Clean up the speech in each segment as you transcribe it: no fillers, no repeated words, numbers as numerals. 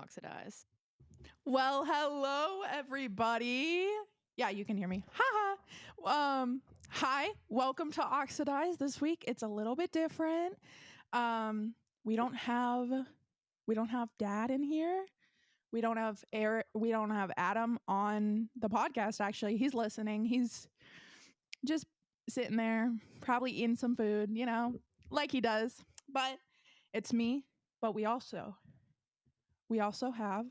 Oxidize. Well, hello, everybody. Yeah, you can hear me. Hi. Welcome to Oxidize. This week, it's a little bit different. We don't have Dad in here. We don't have Eric. We don't have Adam on the podcast. Actually, he's listening. He's just sitting there, probably eating some food, like he does. But it's me. But we also have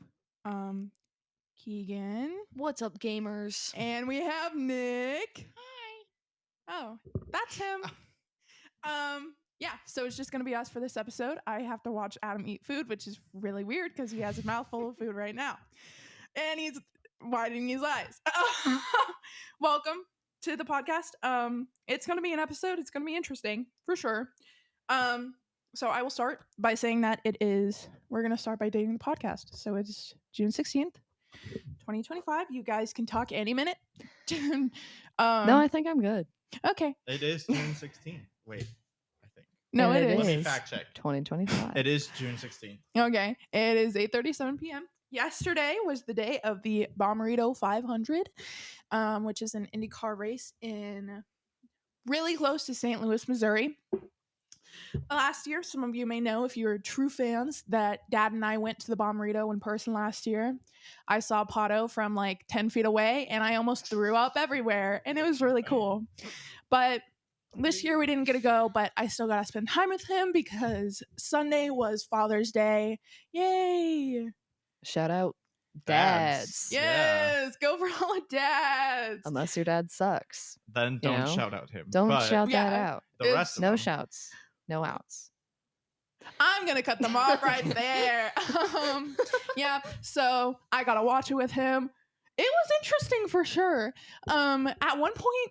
Keegan. What's up, gamers? And we have Nick. Hi. Oh, that's him. Yeah, so it's just gonna be us for this episode. I have to watch Adam eat food, which is really weird because he has a mouthful of food right now. And he's widening his eyes. Welcome to the podcast. It's gonna be an episode, it's gonna be interesting, for sure. So I will start by saying that we're gonna start by dating the podcast. So it's June 16th. 2025. You guys can talk any minute. No, I think I'm good. Okay. It is June 16th. Wait, I think. No, it is. Let me fact check. 2025. It is June 16th. Okay. It is 8:37 p.m. Yesterday was the day of the Bommarito 500, which is an Indy Car race in really close to St. Louis, Missouri. Last year, some of you may know, if you're true fans, that Dad and I went to the Bommarito in person last year. I saw Pato from like 10 feet away, and I almost threw up everywhere, and it was really cool. But this year we didn't get to go, but I still got to spend time with him because Sunday was Father's Day. Yay! Shout out dads. Yes, go for all the dads. Unless your dad sucks. Then don't shout out him. Don't but shout that out. The rest of No them. shouts. No outs. I'm going to cut them off right there. Yeah, so I got to watch it with him. It was interesting for sure. At one point,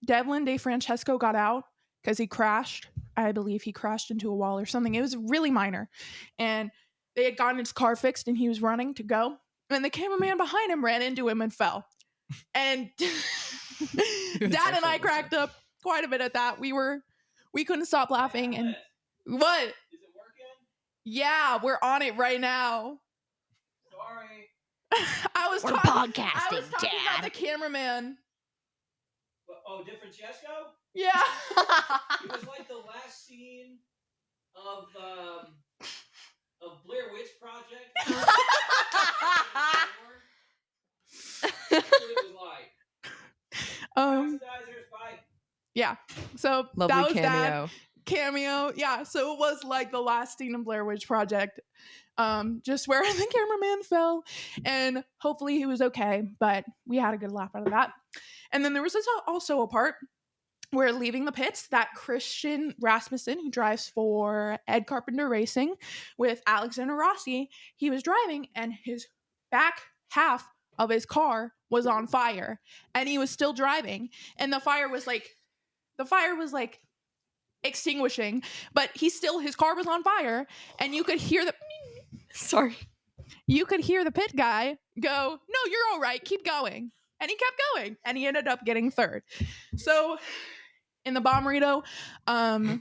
Devlin DeFrancesco got out because he crashed. I believe he crashed into a wall or something. It was really minor. And they had gotten his car fixed and he was running to go. And the cameraman behind him ran into him and fell. And Dad and I cracked up quite a bit at that. We couldn't stop laughing. And what? Is it working? Yeah, we're on it right now. Sorry. We're podcasting, I was talking Dad. about the cameraman. Oh, different Chesko? Yeah. It was like the last scene of Blair Witch Project. That's what it was like. Oxidizers, bye. Yeah. So Lovely that was cameo. that cameo. Yeah. So it was like the last scene of Blair Witch Project. Just where the cameraman fell, and hopefully he was okay, but we had a good laugh out of that. And then there was also a part where leaving the pits that Christian Rasmussen, who drives for Ed Carpenter Racing with Alexander Rossi, he was driving and his back half of his car was on fire and he was still driving, and the fire was like extinguishing, but his car was on fire, and you could hear the pit guy go, "No, you're all right, keep going." And he kept going, and he ended up getting third. So in the Bommarito, No,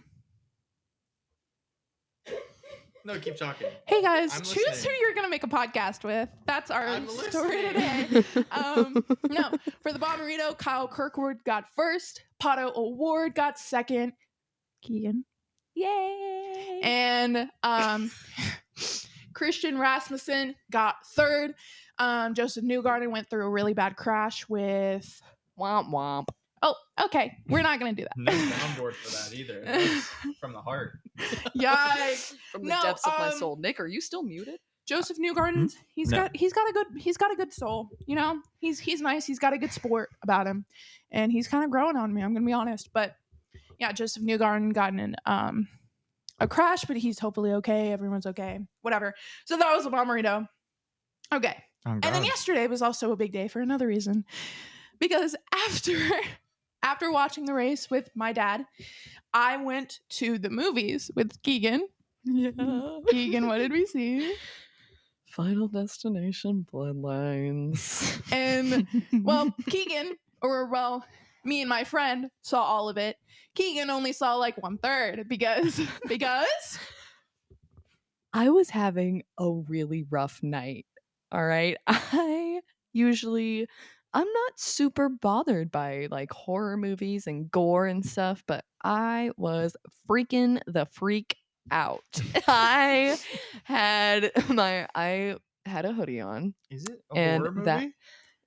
keep talking. hey guys, I'm choose listening. who you're gonna make a podcast with. That's our I'm story listening. today. No, for the Bommarito, Kyle Kirkwood got first. Pato O'Ward got second. Keegan, yay! And Christian Rasmussen got third. Joseph Newgarden went through a really bad crash with Womp womp. Oh, okay. We're not gonna do that. No soundboard for that either. That's from the heart. Yikes! From the No, depths of my soul. Nick, are you still muted? Joseph Newgarden, he's No. got a good soul. You know, he's nice. He's got a good sport about him, and he's kind of growing on me. I'm gonna be honest, but yeah, Joseph Newgarden got in a crash, but he's hopefully okay. Everyone's okay. Whatever. So that was a Bommarito. Okay. Oh, And then yesterday was also a big day for another reason, because after watching the race with my dad, I went to the movies with Keegan. Yeah. Keegan, what did we see? Final Destination Bloodlines. And well, Keegan, me and my friend saw all of it. Keegan only saw like 1/3 because I was having a really rough night. All right. I'm not super bothered by like horror movies and gore and stuff, but I was freaking the freak out. I had a hoodie on. Is it a And horror movie? that-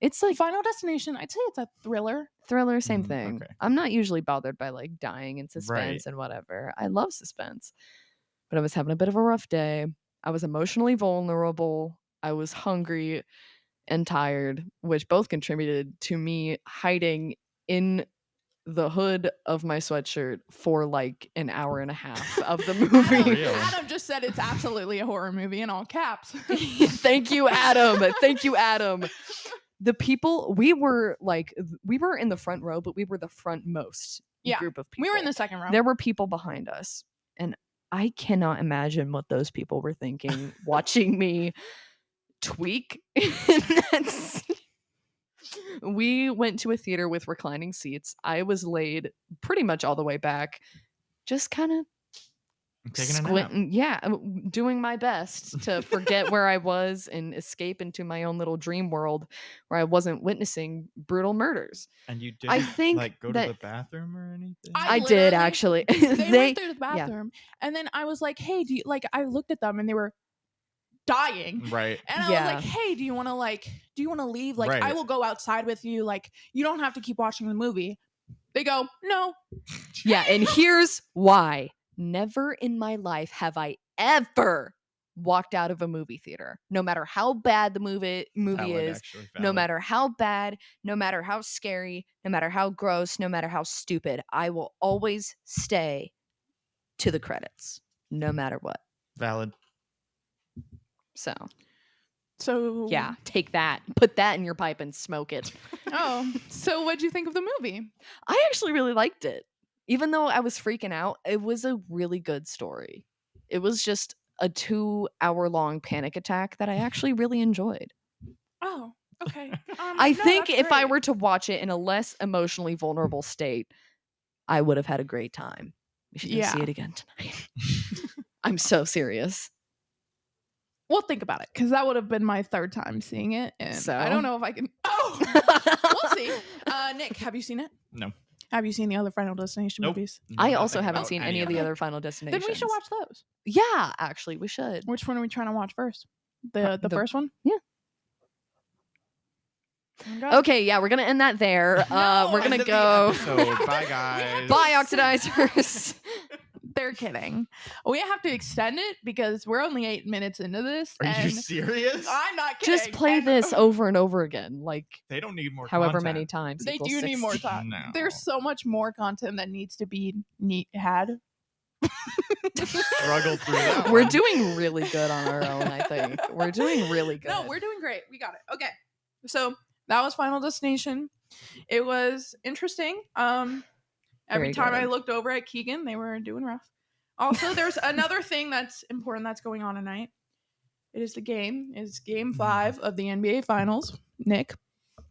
It's like Final Destination, I'd say it's a thriller. thriller, same Mm, thing. okay. I'm not usually bothered by like dying and suspense and whatever. I love suspense. But I was having a bit of a rough day. I was emotionally vulnerable. I was hungry and tired, which both contributed to me hiding in the hood of my sweatshirt for like an hour and a half of the movie. Real. Adam just said it's absolutely a horror movie in all caps. Thank you, Adam. Thank you, Adam. The people, we were in the front row, but we were the frontmost Yeah, group of people. We were in the second row. There were people behind us, and I cannot imagine what those people were thinking watching me tweak. We went to a theater with reclining seats. I was laid pretty much all the way back, just kind of Taking a nap. squinting, doing my best to forget where I was and escape into my own little dream world where I wasn't witnessing brutal murders. And you didn't I think like go to that- the bathroom or anything? I I did literally- actually. They went through the bathroom, and then I was like, "Hey, do you like?" I looked at them, and they were dying. Right. And I was like, "Hey, do you want to leave? Like, I Right. will go outside with you. Like, you don't have to keep watching the movie." They go, "No." Yeah, and here's why. Never in my life have I ever walked out of a movie theater. No matter how bad the movie Valid, is, actually, no valid. matter how bad, no matter how scary, no matter how gross, no matter how stupid, I will always stay to the credits, no matter what. Valid. So, So yeah, take that. Put that in your pipe and smoke it. Oh, so what'd you think of the movie? I actually really liked it. Even though I was freaking out, it was a really good story. It was just a 2-hour-long panic attack that I actually really enjoyed. Oh, okay. I no, think that's if I great. were to watch it in a less emotionally vulnerable state, I would have had a great time. We should go see Yeah. it again tonight. I'm so serious. We'll think about it because that would have been my third time seeing it, and So? I don't know if I can. Oh, we'll see. Nick, have you seen it? No. Have you seen the other Final Destination Nope. movies? I Know also nothing haven't about seen any of the them. other Final Destinations. Then we should watch those. Yeah, actually, we should. Which one are we trying to watch first? The the- first one? yeah. Okay, yeah, we're gonna end that there. No, We're end gonna End of the go. episode. Bye, guys. Bye, Oxidizers. They're kidding. We have to extend it because we're only 8 minutes into this. Are you and serious? I'm not kidding. Just play And this over and over again, like They don't need more however content. many times. They equals do need more 60. time. No. There's so much more content that needs to be had. Struggled through that We're one. doing really good on our own, I think. We're doing really good. No, we're doing great. We got it. Okay. So that was Final Destination. It was interesting. Every Very time I good. looked over at Keegan, they were doing rough. Also, there's another thing that's important that's going on tonight. It is the game. It's game 5 of the NBA Finals. Nick,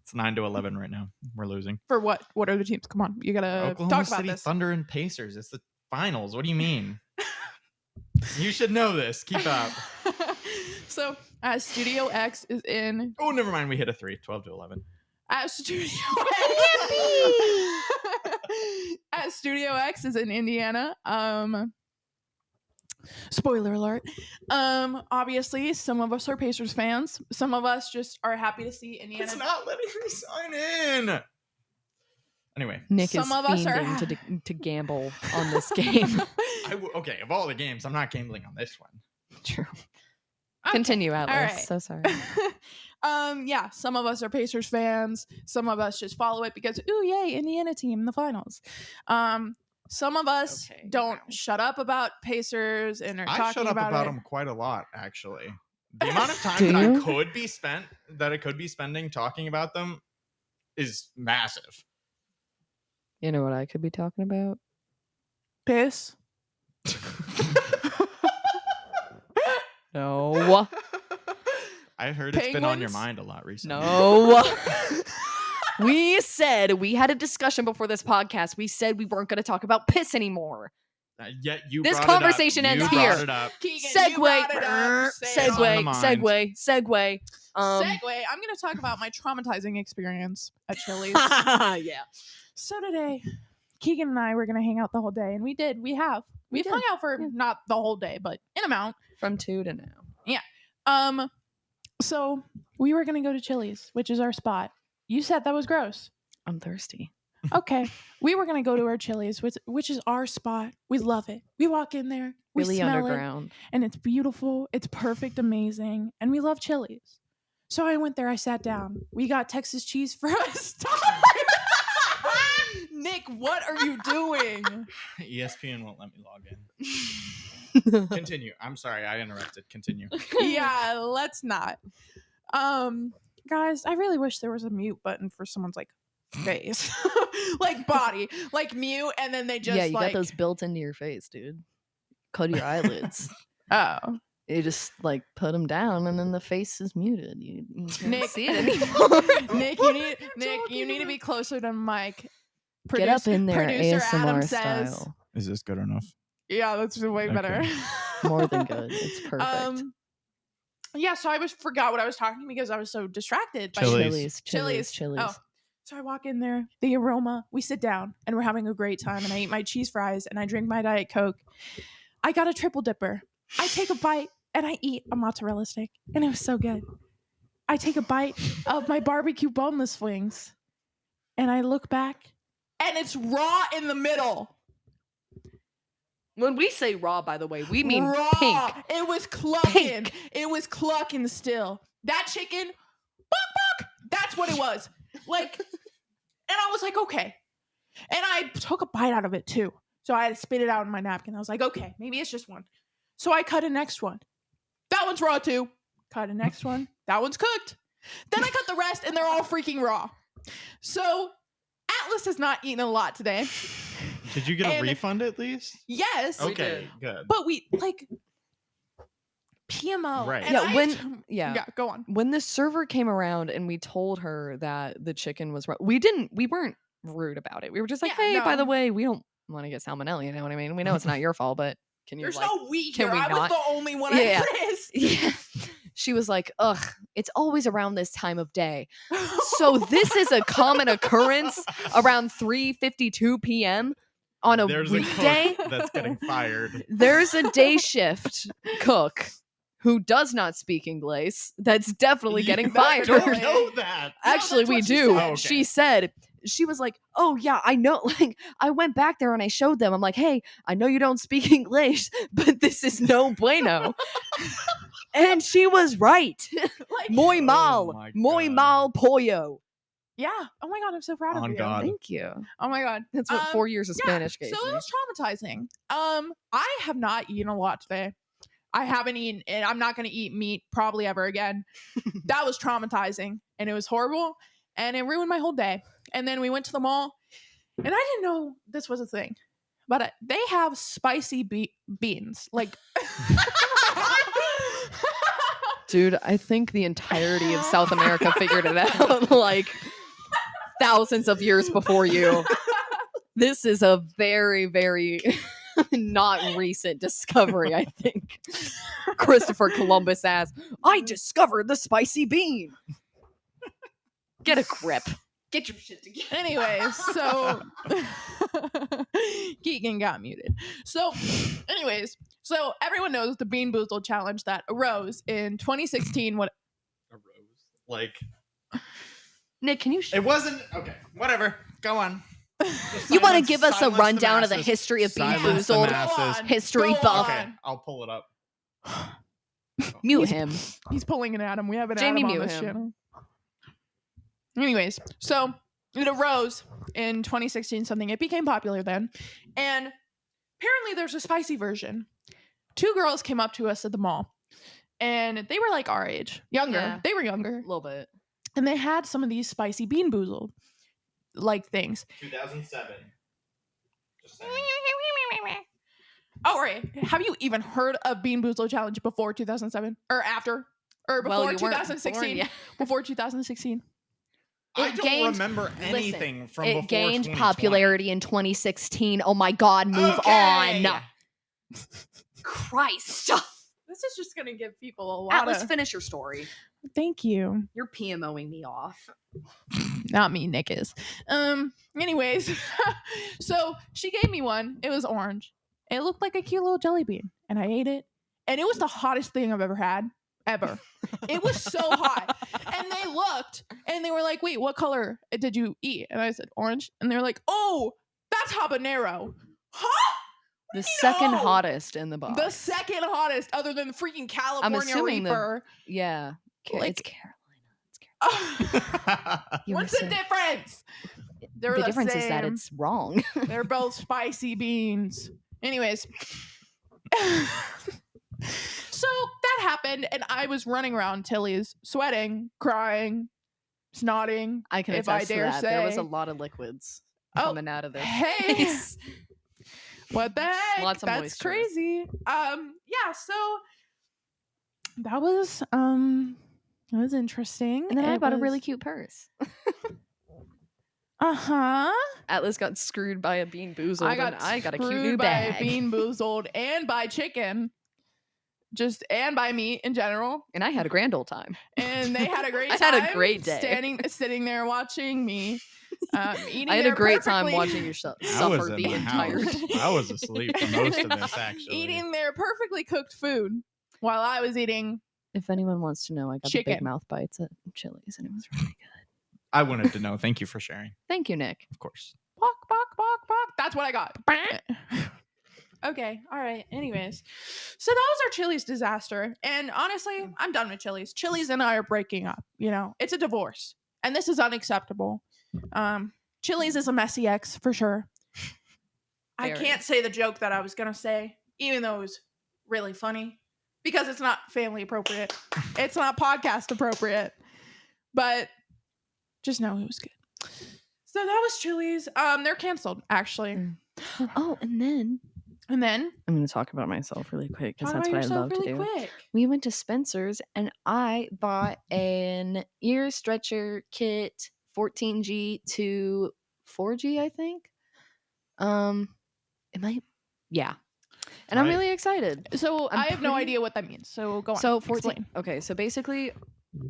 It's 9-11 right now. We're losing. for what? What are the teams? Come on, you gotta Oklahoma talk about City this. Thunder and Pacers. It's the finals. What do you mean? You should know this. Keep up. So, Studio X is in. Oh, never mind. We hit a 3. 12-11. At Studio At Studio X is in Indiana. Spoiler alert. Obviously, some of us are Pacers fans. Some of us just are happy to see Indiana. It's not letting me sign in. Anyway, Nick Some is of us are- fiending to gamble on this game. okay. Of all the games, I'm not gambling on this one. True. Okay. Continue, Atlas. right. So sorry. Yeah, some of us are Pacers fans. Some of us just follow it because, ooh, yay, Indiana team in the finals. Some of us Okay, don't wow. shut up about Pacers and are I talking shut up about it. them quite a lot, actually. The amount of time Do that you? I could be spending talking about them is massive. You know what I could be talking about? Piss. No. I heard it's been on your Penguins? mind a lot recently. No. We said we had a discussion before this podcast. We said we weren't going to talk about piss anymore. Yet you This brought it up. conversation ends You here. brought it up. Keegan, you Segue, brought it up. Say it on the segue, mind. segue. Segue. I'm going to talk about my traumatizing experience at Chili's. Yeah. So today, Keegan and I were going to hang out the whole day, and we did. We have. We've hung out for not the whole day, but an amount. From 2 to now. So we were going to go to Chili's, which is our spot. You said that was gross. I'm thirsty. Okay. We were going to go to our Chili's, which is our spot. We love it. We walk in there. We Really smell underground. it, and it's beautiful. It's perfect, amazing. And we love Chili's. So I went there. I sat down. We got Texas cheese fries. Nick, what are you doing? ESPN won't let me log in. Continue. I'm sorry, I interrupted. Continue. Yeah, let's not. Guys, I really wish there was a mute button for someone's like face, like body, like mute, and then they just Yeah, you like, got those built into your face, dude. Cut your eyelids. oh, You just like put them down, and then the face is muted. You can't Nick, see it anymore. Nick, you need to be closer to Mike. Get up in there, Producer Adam ASMR says, style. Is this good enough? yeah, that's way better. Okay. More than good. It's perfect. Yeah, so I forgot what I was talking because I was so distracted by Chili's. Chili's. Oh, so I walk in there, the aroma, we sit down, and we're having a great time, and I eat my cheese fries, and I drink my Diet Coke. I got a triple dipper. I take a bite, and I eat a mozzarella stick, and it was so good. I take a bite of my barbecue boneless wings, and I look back, and it's raw in the middle. When we say raw, by the way, we mean raw. pink. It was clucking. Pink. It was clucking still. That chicken, buck. That's what it was. Like, and I was like, okay. And I took a bite out of it too. So I had to spit it out in my napkin. I was like, okay, maybe it's just one. So I cut a next one. That one's raw too. Cut a next one. That one's cooked. Then I cut the rest and they're all freaking raw. So Atlas has not eaten a lot today. Did you get a refund at least? Yes. Okay, good. But we like PMO. Right. And Yeah, go on. when the server came around and we told her that the chicken was raw, we weren't rude about it. We were just like, Yeah, hey, by no. the way, we don't want to get salmonella, you know what I mean? We know it's not your fault, but can you There's like no we can here. we I was not? the only one Yeah. I risked. Yeah. She was like, ugh, it's always around this time of day. So this is a common occurrence around 3:52 p.m. on a There's weekday. a cook that's getting fired. There's a day shift cook who does not speak English that's definitely getting fired. I don't know that. Actually, that's we what she do. said. Oh, okay. She said, she was like, oh, yeah, I know. Like, I went back there and I showed them. I'm like, hey, I know you don't speak English, but this is no bueno. And she was right. Like, Muy Oh mal. my Muy God. mal pollo. yeah. Oh my god, I'm so proud of On you. God. Thank you. Oh my god. That's what 4 years of Yeah, Spanish gave so it me. was traumatizing. I have not eaten a lot today. I haven't eaten, and I'm not going to eat meat probably ever again. That was traumatizing, and it was horrible, and it ruined my whole day. And then we went to the mall, and I didn't know this was a thing, but they have spicy beans. Like, Dude, I think the entirety of South America figured it out like thousands of years before you. This is a very, very not recent discovery, I think. Christopher Columbus asked, I discovered the spicy bean. Get a grip. Get your shit together. anyways, so Keegan got muted. So, anyways, so everyone knows the Bean Boozled challenge that arose in 2016. What? A rose. Like, Nick, can you it wasn't. Okay, whatever. Go on. You want to Silence- give us a silence the rundown of the masses. history of Bean Silence the Boozled? masses. History Go buff. Okay, on. I'll pull it up. Mute him. He's pulling an Adam. We have an Jamie, Adam on mute this him. channel. Anyways, so it arose in 2016 something. It became popular then. And apparently there's a spicy version. 2 girls came up to us at the mall. And they were like our age. Younger. Yeah. They were younger. A little bit. And they had some of these spicy Bean Boozled like things. 2007. Just saying. Oh, right. Have you even heard of Bean Boozled challenge before 2007 or after or Well, before you weren't born 2016? yet. Before 2016. I It don't gained- remember anything from It before gained 2020. popularity in 2016. Oh my God, move Okay. on. Christ. This is just gonna give people a lot Atlas, of. finish your story. Thank you. You're PMOing me off. Not me, Nick is. Anyways, so she gave me one. It was orange. It looked like a cute little jelly bean, and I ate it. And it was the hottest thing I've ever had, ever. It was so hot. And they looked, and they were like, "Wait, what color did you eat?" And I said, "Orange." And they were like, "Oh, that's habanero." Huh? The second No. hottest in the box. The second hottest, other than freaking California assuming Reaper. Yeah. Like- It's Carolina. You What's were the saying- difference? They're The difference is that same. it's wrong. They're both spicy beans. Anyways. So that happened, and I was running around Tilly's, sweating, crying, snotting. I can If I attest to dare that. There was say. a lot of liquids Oh, coming out of their hey. face. What the heck? Lots of That's moisture. crazy. Yeah, so that was interesting. And then I It bought a was- really cute purse. Uh-huh. Atlas got screwed by a Bean Boozled. I got a cute screwed new by bag. Bean Boozled and by chicken. And by meat in general. And I had a grand old time. And they had a great I time. had a great day. Sitting there watching me eating. I had a their great time perfectly- watching you I was suffer in the my entire house. day. I was asleep for most of this, actually. eating their perfectly cooked food while I was eating. If anyone wants to know, I got the big Chicken. mouth bites at Chili's and it was really good. I wanted to know. Thank you for sharing. Thank you, Nick. Of course. Bok, bok, bok, bok. That's what I got. Okay, all right. Anyways, so that was our Chili's disaster. And honestly, I'm done with Chili's. Chili's and I are breaking up. You know, it's a divorce, and this is unacceptable. Chili's is a messy ex for sure. I Very. can't say the joke that I was gonna say, even though it was really funny, because it's not family appropriate. It's not podcast appropriate. But just know it was good. So that was Chili's. They're canceled actually. Oh, and then And then I'm going to talk about myself really quick because talk that's about what I yourself love really to do. quick. We went to Spencer's and I bought an ear stretcher kit 14G to 4G, I think. Yeah. And I'm Right. really excited. So I'm I have no pretty- idea what that means. So go on. So 14. Explain. Okay, so basically,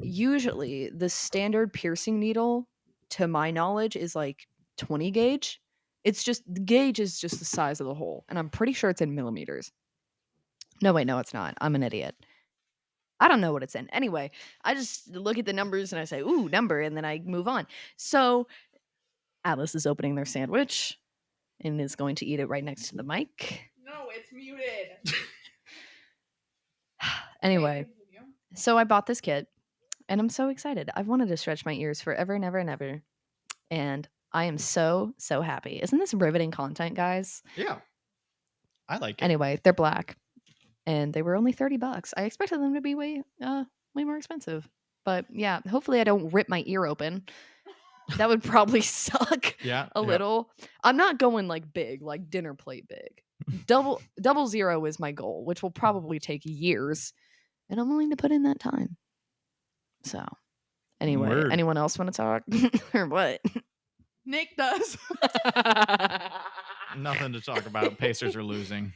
usually the standard piercing needle, to my knowledge, is like 20 gauge. It's just the gauge is just the size of the hole, and I'm pretty sure it's in millimeters. No, wait, no, it's not. I'm an idiot. I don't know what it's in. Anyway, I just look at the numbers and I say, "Ooh, number," and then I move on. So Alice is opening their sandwich and is going to eat it right next to the mic. No, it's muted. Anyway. So I bought this kit and I'm so excited. I've wanted to stretch my ears forever and ever and ever. And I am so, so happy. Isn't this riveting content, guys? Yeah. I like it. Anyway, they're black and they were only $30. I expected them to be way more expensive. But yeah, hopefully I don't rip my ear open. That would probably suck Yeah. a little. I'm not going like big, like dinner plate big. Double zero is my goal, which will probably take years. And I'm willing to put in that time. So, anyway, Word. anyone else want to talk or what? Nick does. Nothing to talk about. Pacers are losing.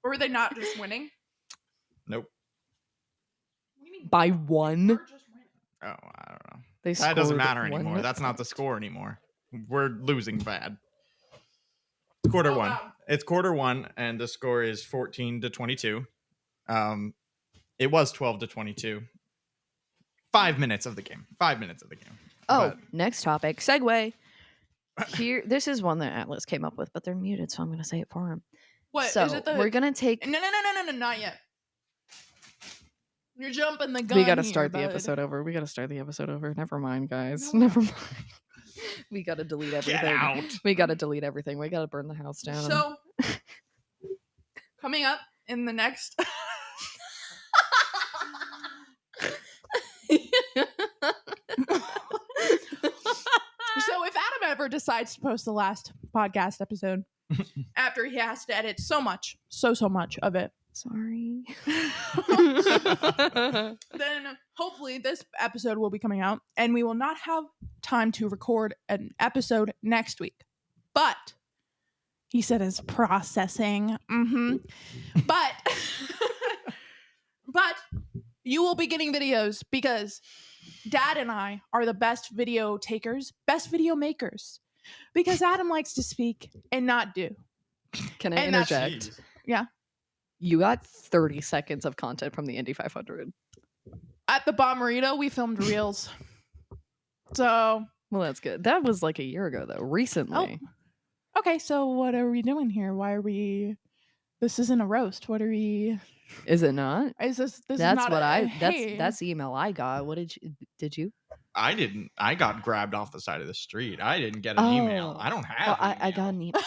Or were they not just winning? Nope. What do you mean? By one, We're just winning. Oh, I don't know. they That doesn't scored matter one anymore. That's not the score anymore. We're losing bad. Quarter Oh, one. wow. It's quarter one, and the score is 14-22. It was 12-22. 5 minutes of the game. 5 minutes of the game. Oh, But- next topic. Segue. Here, this is one that Atlas came up with, but they're muted, so I'm going to say it for him. What so is it? The we're going to take. no, not yet. You're jumping the gun. We got to here, start the bud. episode over. Never mind, guys. No. Never mind. We got to delete everything. Get out. We got to delete everything. We got to burn the house down. So, coming up in the next. So if Adam ever decides to post the last podcast episode after he has to edit so much of it, Sorry. then hopefully this episode will be coming out and we will not have time to record an episode next week. But He said it's processing. But but you will be getting videos because Dad and I are the best video takers, best video makers. Because Adam likes to speak and not do. Can I And that's- interject? Jeez. Yeah. You got 30 seconds of content from the Indy 500. At the Bomberito, we filmed reels. So, Well, that's good. That was like a year ago, though. Recently. okay, so what are we doing here? Why are we... This isn't a roast. What are we... Is it not? Is this That's is not what a, hey. that's the email I got. What did you? I didn't. I got grabbed off the side of the street. I didn't get an email. I don't have. I got an email.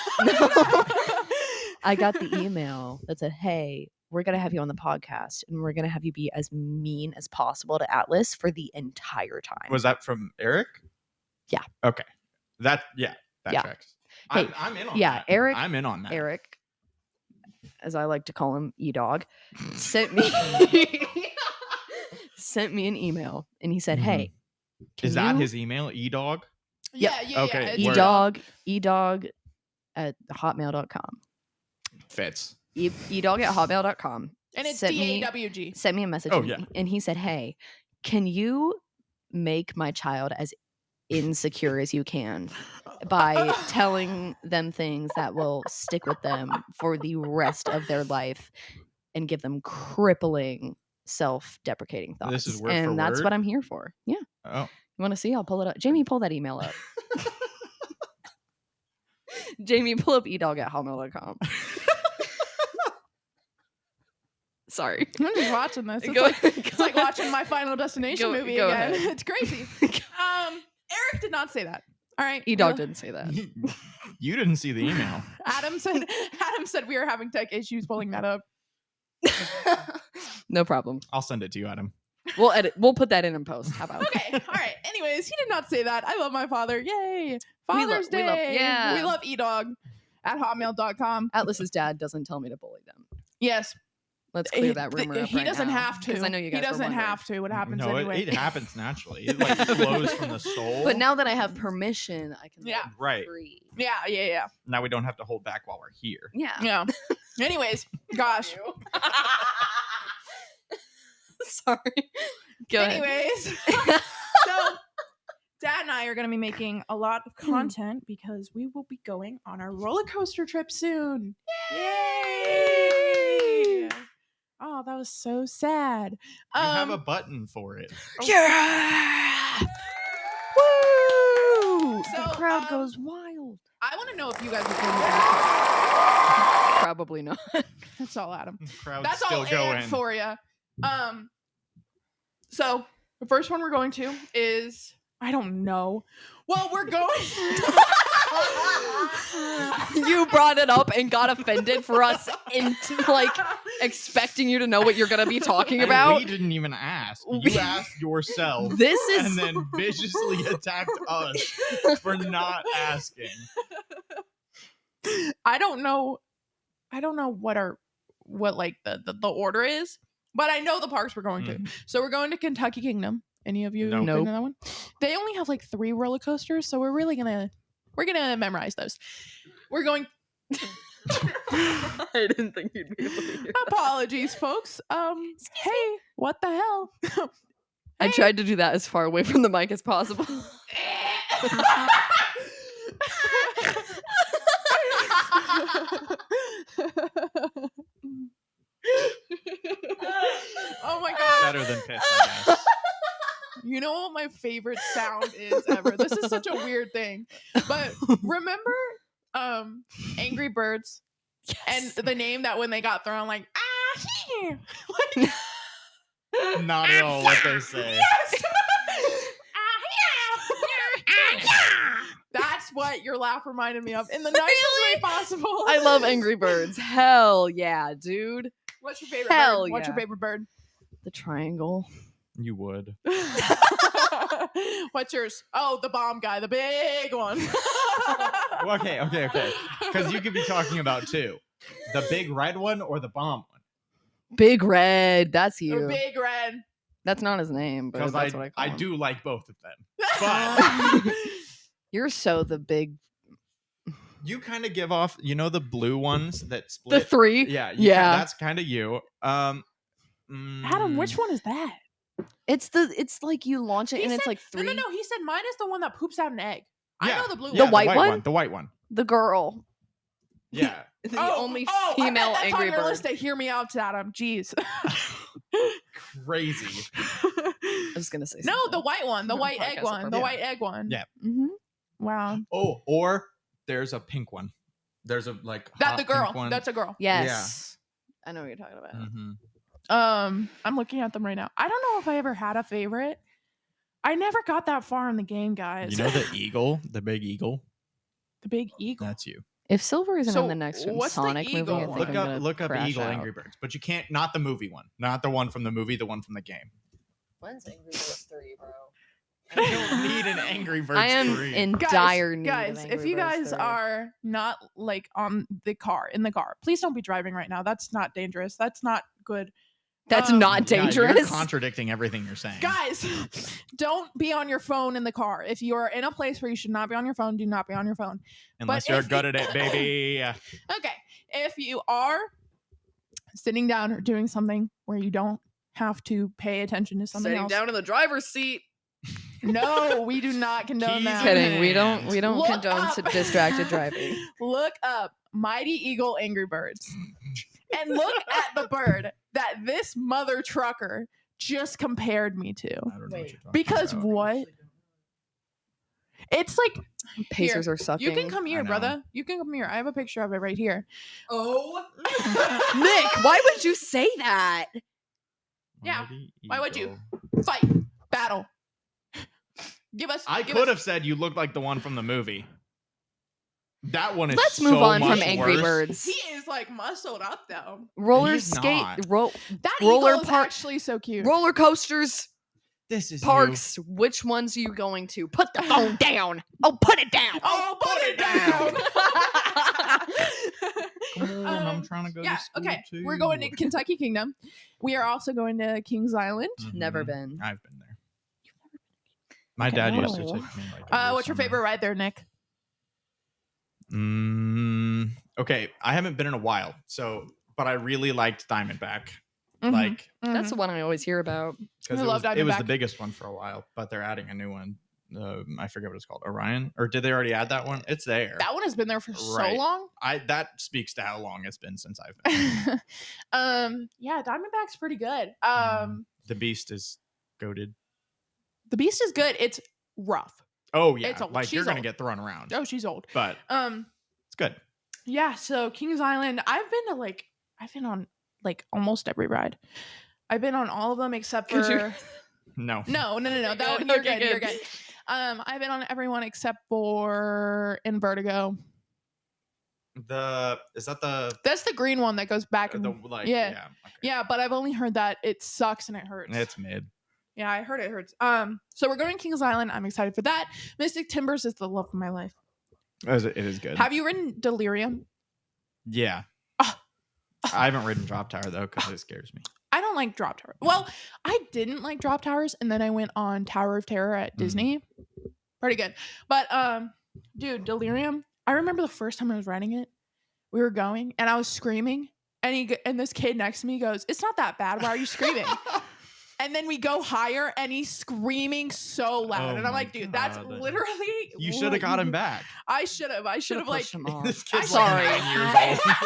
I got the email that said, "Hey, we're gonna have you on the podcast, and we're gonna have you be as mean as possible to Atlas for the entire time." Was that from Eric? Yeah. Okay. That Yeah. tracks. Hey, I'm in on yeah, that. Eric- I'm in on that. Eric, as I like to call him, E-Dog, sent me sent me an email, and he said, Mhm. "Hey, can Is that you- his email? E-Dog? Yeah. Okay, it's word. E-Dog at hotmail.com. Fits. E-Dog at hotmail.com. And it's sent me- DAWG. Sent me a message. Oh, and, yeah. and he said, "Hey, can you make my child as insecure as you can by telling them things that will stick with them for the rest of their life and give them crippling self-deprecating thoughts?" This is word and for that's word? what I'm here for. Yeah. Oh. You want to see? I'll pull it up. Jamie, pull that email up. Jamie, pull up edog at hotmail.com. Sorry. I'm just watching this. It's, Go- like, it's go like ahead. watching my Final Destination Go- movie go again. ahead. It's crazy. Eric did not say that. All right. E-Dog didn't say that. You didn't see the email. Adam said we are having tech issues pulling that up. No problem. I'll send it to you, Adam. We'll edit. We'll put that in post. How about? Okay. All right. Anyways, he did not say that. I love my father. Yay. Father's we love- Day. yeah. We love edog at hotmail.com. Atlas's dad doesn't tell me to bully them. Yes. Let's clear that rumor up He right doesn't now, have to. 'cause I know you guys He were doesn't wondering. have to. What happens No, anyway? it happens naturally. It like flows from the soul. But now that I have permission, I can Yeah. live Right. free. Yeah. Now we don't have to hold back while we're here. Yeah. Yeah. Anyways, gosh. Sorry. Go ahead. Anyways, so Dad and I are going to be making a lot of content because we will be going on our roller coaster trip soon. Yay! Oh, that was so sad. You have a button for it. Yeah. Woo! So, the crowd goes wild. I want to know if you guys are going to that. Probably not. That's all, Adam. Crowd's That's still all going. Ant for you. So the first one we're going to is I don't know. Well, we're going. You brought it up and got offended for us into like expecting you to know what you're gonna be talking And about. we didn't even ask. We- You asked yourself. This is And then viciously attacked us for not asking. I don't know what like the order is, but I know the parks we're going to. So we're going to Kentucky Kingdom. Any of you Nope. been to that one? They only have like 3 roller coasters, so we're gonna memorize those. We're going. I didn't think you'd be able to hear. Apologies, folks. Hey, what the hell? I tried to do that as far away from the mic as possible. Oh my god. Better than piss, I guess. You know what my favorite sound is ever? This is such a weird thing. But remember Angry Birds? And the name that when they got thrown, like, like, Not at all what they say. yes! That's what your laugh reminded me of in the nicest way possible. I love Angry Birds. Hell yeah, dude. What's your favorite Hell bird? What's your yeah. favorite bird? The triangle. You would. What's yours? Oh, the bomb guy, the big one. Okay. Because you could be talking about 2. The big red one or the bomb one. Big Red. That's The you. big red. That's not his name, but Because that's what I call I him. do like both of them. But You're so the big. You kind of give off, the blue ones that The split. 3. Yeah, Yeah. that's kind of you. Adam, which one is that? It's like you launch it He and said, it's like 3. No. He said mine is the one that poops out an egg. I Yeah, know the blue yeah, one. white one? The white one. The girl. Yeah. The only I female bet that's Angry on your Bird. list to hear me out, Adam. Jeez. Crazy. I was gonna say No, something. the white one, the Not white podcast egg one, the Yeah. white egg one. Yeah. Mhm. Wow. Oh, or there's a pink one. There's a like That hot the girl. pink one. That's a girl. Yes. I know what you're talking about. Mhm. I'm looking at them right now. I don't know if I ever had a favorite. I never got that far in the game, guys. You know the eagle, the big eagle. the big eagle. That's you. If Silver isn't So, in the next what's the Sonic movie, eagle I one? think I'm gonna Look up crash Eagle out. Angry Birds, but you can't. Not the movie one, not the one from the movie, the one from the game. When's Angry Birds 3, bro? I don't need an Angry Birds I am 3. in dire need. Guys, of if Angry you Birds guys 3. are not like in the car, please don't be driving right now. That's not dangerous. That's not good. That's Um, not Yeah, you're dangerous. contradicting everything you're saying. Guys, don't be on your phone in the car. If you are in a place where you should not be on your phone, do not be on your phone. Unless but you're if good you- at it, baby. Okay. If you are sitting down or doing something where you don't have to pay attention to something Sitting else. down in the driver's seat. No, we do not condone Keys that. in Kidding. We don't Look condone up- distracted driving. Look up Mighty Eagle Angry Birds and look at the bird that this mother trucker just compared me to. I don't know what Wait. you're talking Because about. what? It's like Pacers are sucking. you can come here, know. brother. You can come here. I have a picture of it right here. Oh. Nick, why would you say that? Yeah, Mighty why would you? Eagle. Fight, battle. Give us. I give could us- have said you look like the one from the movie. That one is Let's so move on much from Angry worse. Birds. He is like muscled up though. Roller He's skate, not. That Roller eagle is park- actually so cute. roller coasters, This is parks. Which ones are you going to? Put the phone down. Oh, put it down. Oh, put it down. Come on, I'm trying to go Yeah. to school Okay. too. We're going to Kentucky Kingdom. We are also going to Kings Island. Never Mhm. been. I've been there. My Okay. dad used to Oh. take me. Like, every What's your summer. favorite ride there, Nick? Okay, I haven't been in a while, but I really liked Diamondback. Mhm. Like, That's the one I always hear about. because I it love was the Diamondback. biggest one for a while, but they're adding a new one. I forget what it's called. Orion, or did they already add that one? It's there. that one has been there for so Right. long. That speaks to how long it's been since I've been. Yeah, Diamondback's pretty good. The Beast is goated. The Beast is good. It's rough. Oh yeah, It's old. like you're She's gonna old. get thrown around, Oh, she's old. but it's good. Yeah, so Kings Island, I've been on like almost every ride. I've been on all of them except Could you- for No, No. That, Good. you're Okay, good. You're good. good. I've been on everyone except for in Vertigo. is that the That's the green one that goes back and like yeah. okay. yeah, but I've only heard that it sucks and it hurts. It's mid. Yeah, I heard it hurts. So we're going to Kings Island. I'm excited for that. Mystic Timbers is the love of my life. It is good. Have you ridden Delirium? Yeah. Ah. I haven't ridden Drop Tower though because it scares me. I don't like Drop Tower. Well, I didn't like Drop Towers, and then I went on Tower of Terror at Disney. Pretty good. But dude, Delirium. I remember the first time I was riding it. We were going, and I was screaming, and this kid next to me goes, "It's not that bad. Why are you screaming?" And then we go higher, and he's screaming so loud, Oh and I'm my like, "Dude, that's God. literally." You should have got him back. I should have. I should have like. pushed him off. This I kid's sorry. like 9 years old.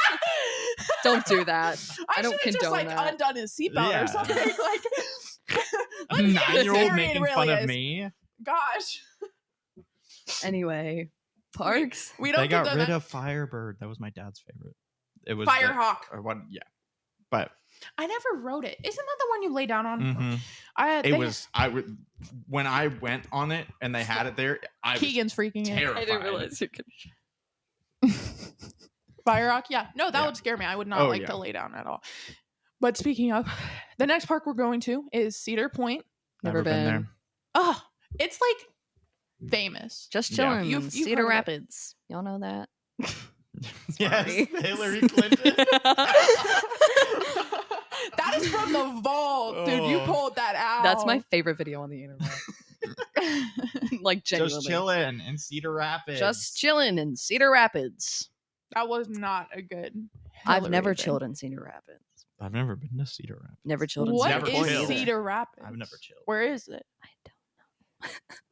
Don't do that. I don't should have just condone like that. undone his seatbelt Yeah. or something. Like, A let's see how 9-year-old serious making it fun really of is. me. Gosh, Anyway, parks. we don't They got condone rid that. of Firebird. That was my dad's favorite. It was Firehawk. or what? Yeah, but I never rode it. Isn't that the one you lay down on? mhm. They- when I went on it and they had it there. I was Keegan's freaking out. terrified. you could. Firehawk, yeah. No, that Yeah. would scare me. I would not Oh, like yeah. to lay down at all. But speaking of, the next park we're going to is Cedar Point. Never been. there. Oh, it's like famous. Just Yeah. chilling. You've heard Cedar of it. Rapids. Y'all know that. Yes, Sorry. Hillary Clinton. That is from the vault, dude. You Oh. pulled that out. That's my favorite video on the internet. Like genuinely. Just chilling in Cedar Rapids. Just chilling in Cedar Rapids. That was not a good. I've Hillary never thing. chilled in Cedar Rapids. I've never been to Cedar Rapids. Never chilled in What Cedar Never is Rapids chilled. either. Cedar Rapids? I've never chilled. Where is it? I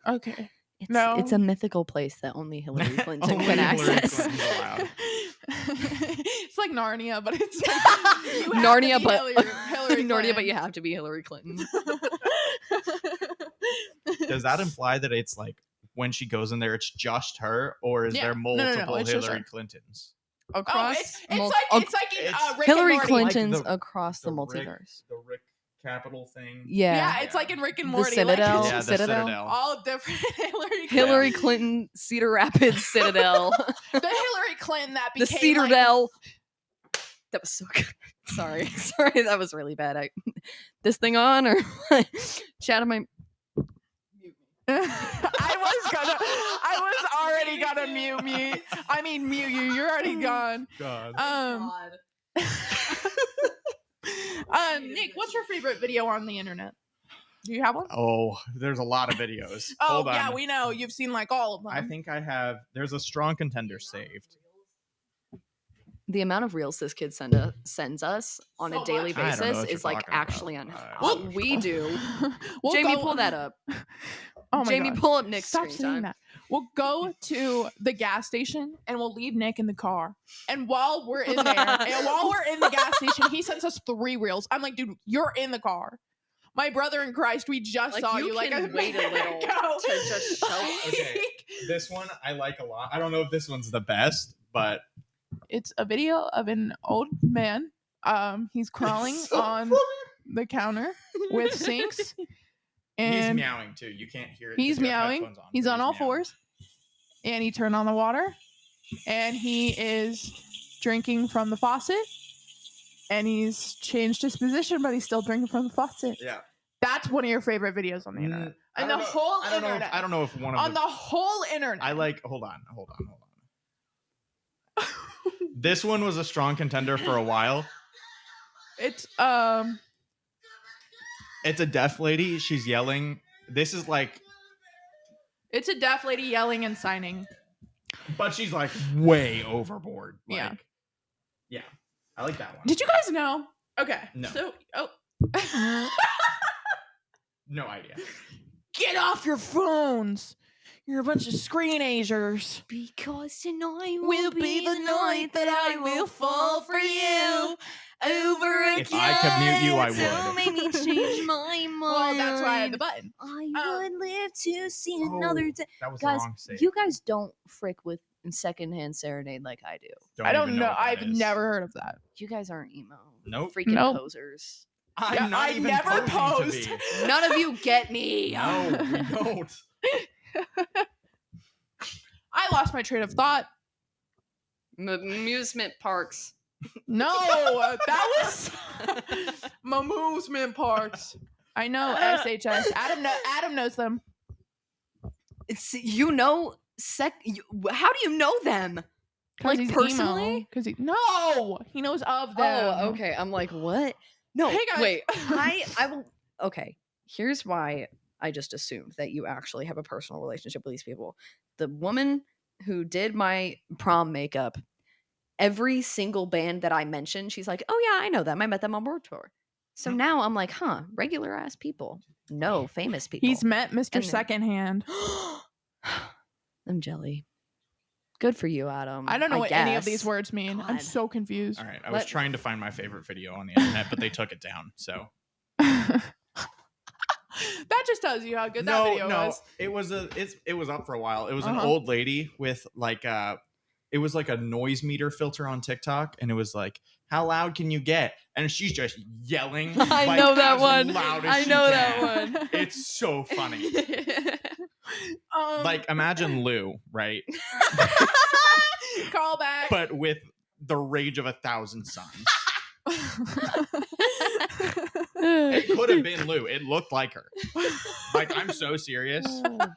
don't. Okay. It's, No. it's a mythical place that only Hillary Clinton Only can Hillary access. Clinton's allowed. It's like Narnia, but it's like you have Narnia, to be but Hillary Narnia, but Clinton. you have to be Hillary Clinton. Does that imply that it's like when she goes in there, it's just her, or is Yeah. there No, no, no, multiple it's just Hillary her. Clintons? Oh, Across it's mul- like it's like in it's- Rick and Hillary Morty. Clinton's Like the- across the Rick- multiverse. the Rick Capital thing. Yeah. Yeah, it's like in Rick and The Morty. Citadel. Like, Yeah, it's the just Citadel. all different Hillary Clinton. Hillary Clinton, Cedar Rapids, Citadel. The Hillary Clinton that The became like, Cedardell. That was so good. Sorry, that was really bad. This thing on or chat on my. I was already gonna mute you. You're already gone. God. Nick, what's your favorite video on the internet? Do you have one? Oh, there's a lot of videos. Oh, Hold on. yeah, we know. You've seen like all of them. I think I have. There's a strong contender saved. The amount of reels this kid sends us on So a daily much. I don't know basis what is you're like talking actually about. unheard. We do. We'll Jamie, go- pull that up. Oh my Jamie, God. pull up Nick's Stop screen saying time. that. We'll go to the gas station and we'll leave Nick in the car. And while we're in there, and while we're in the gas station, he sends us 3 reels. I'm like, dude, you're in the car. My brother in Christ, we just Like, saw you you like can wait a minute little ago. to just show us. Okay. This one I like a lot. I don't know if this one's the best, but It's a video of an old man. He's crawling It's so on funny. the counter with sinks. he's And meowing too. You can't hear it. he's 'cause you have meowing. headphones He's but on all meowing. fours. And he turned on the water. And he is drinking from the faucet. And he's changed his position, but he's still drinking from the faucet. Yeah. That's one of your favorite videos on the internet. I And don't the know- whole I don't know. internet. I don't know if one of On the whole internet. I like. Hold on. This one was a strong contender for a while. It's It's a deaf lady. She's yelling. This is like, it's a deaf lady yelling and signing. but she's like way overboard. Like, Yeah. Yeah. I like that one. Did you guys know? Okay. No. So No idea. get off your phones. You're a bunch of screenagers. Because tonight Will be the night that I will fall for you over again. If I could mute you, I So would. make me change my mind. Well, that's why I had the button. I would live to see another day. That was Guys, the wrong save. you guys don't frick with secondhand serenade like I do. I don't even know. what that I've is. never heard of that. You guys aren't emo. Nope. Freaking Nope. posers. I'm Yeah, not I even never posing to posed. be. None of you get me. No, we don't. I lost my train of thought. Amusement parks. No, that was amusement parks. I know SHS. Adam knows them. It's how do you know them? Like, personally? Because he knows of them. Oh, okay. I'm like, what? No, Hey, guys. wait. I will. Okay, here's why I just assumed that you actually have a personal relationship with these people. The woman who did my prom makeup, every single band that I mentioned, she's like, oh yeah, I know them. I met them on World Tour. So now I'm like, regular ass people. No, famous people. He's met Mr. And then- Secondhand. I'm jelly. Good for you, Adam. I don't know what any of these guess. words mean. I'm God. so confused. All right. I was Let- trying to find my favorite video on the internet, but they took it down. So That just tells you how good that video was. it was it was up for a while. It was an Uh-huh. old lady with like it was like a noise meter filter on TikTok, and it was like, how loud can you get? And she's just yelling. I like, know that as one. loud as I she know can. that one. It's so funny. Like, imagine Lou, right? call back. But with the rage of 1,000 suns. It could have been Lou. It looked like her. Like, I'm so serious. Oh god.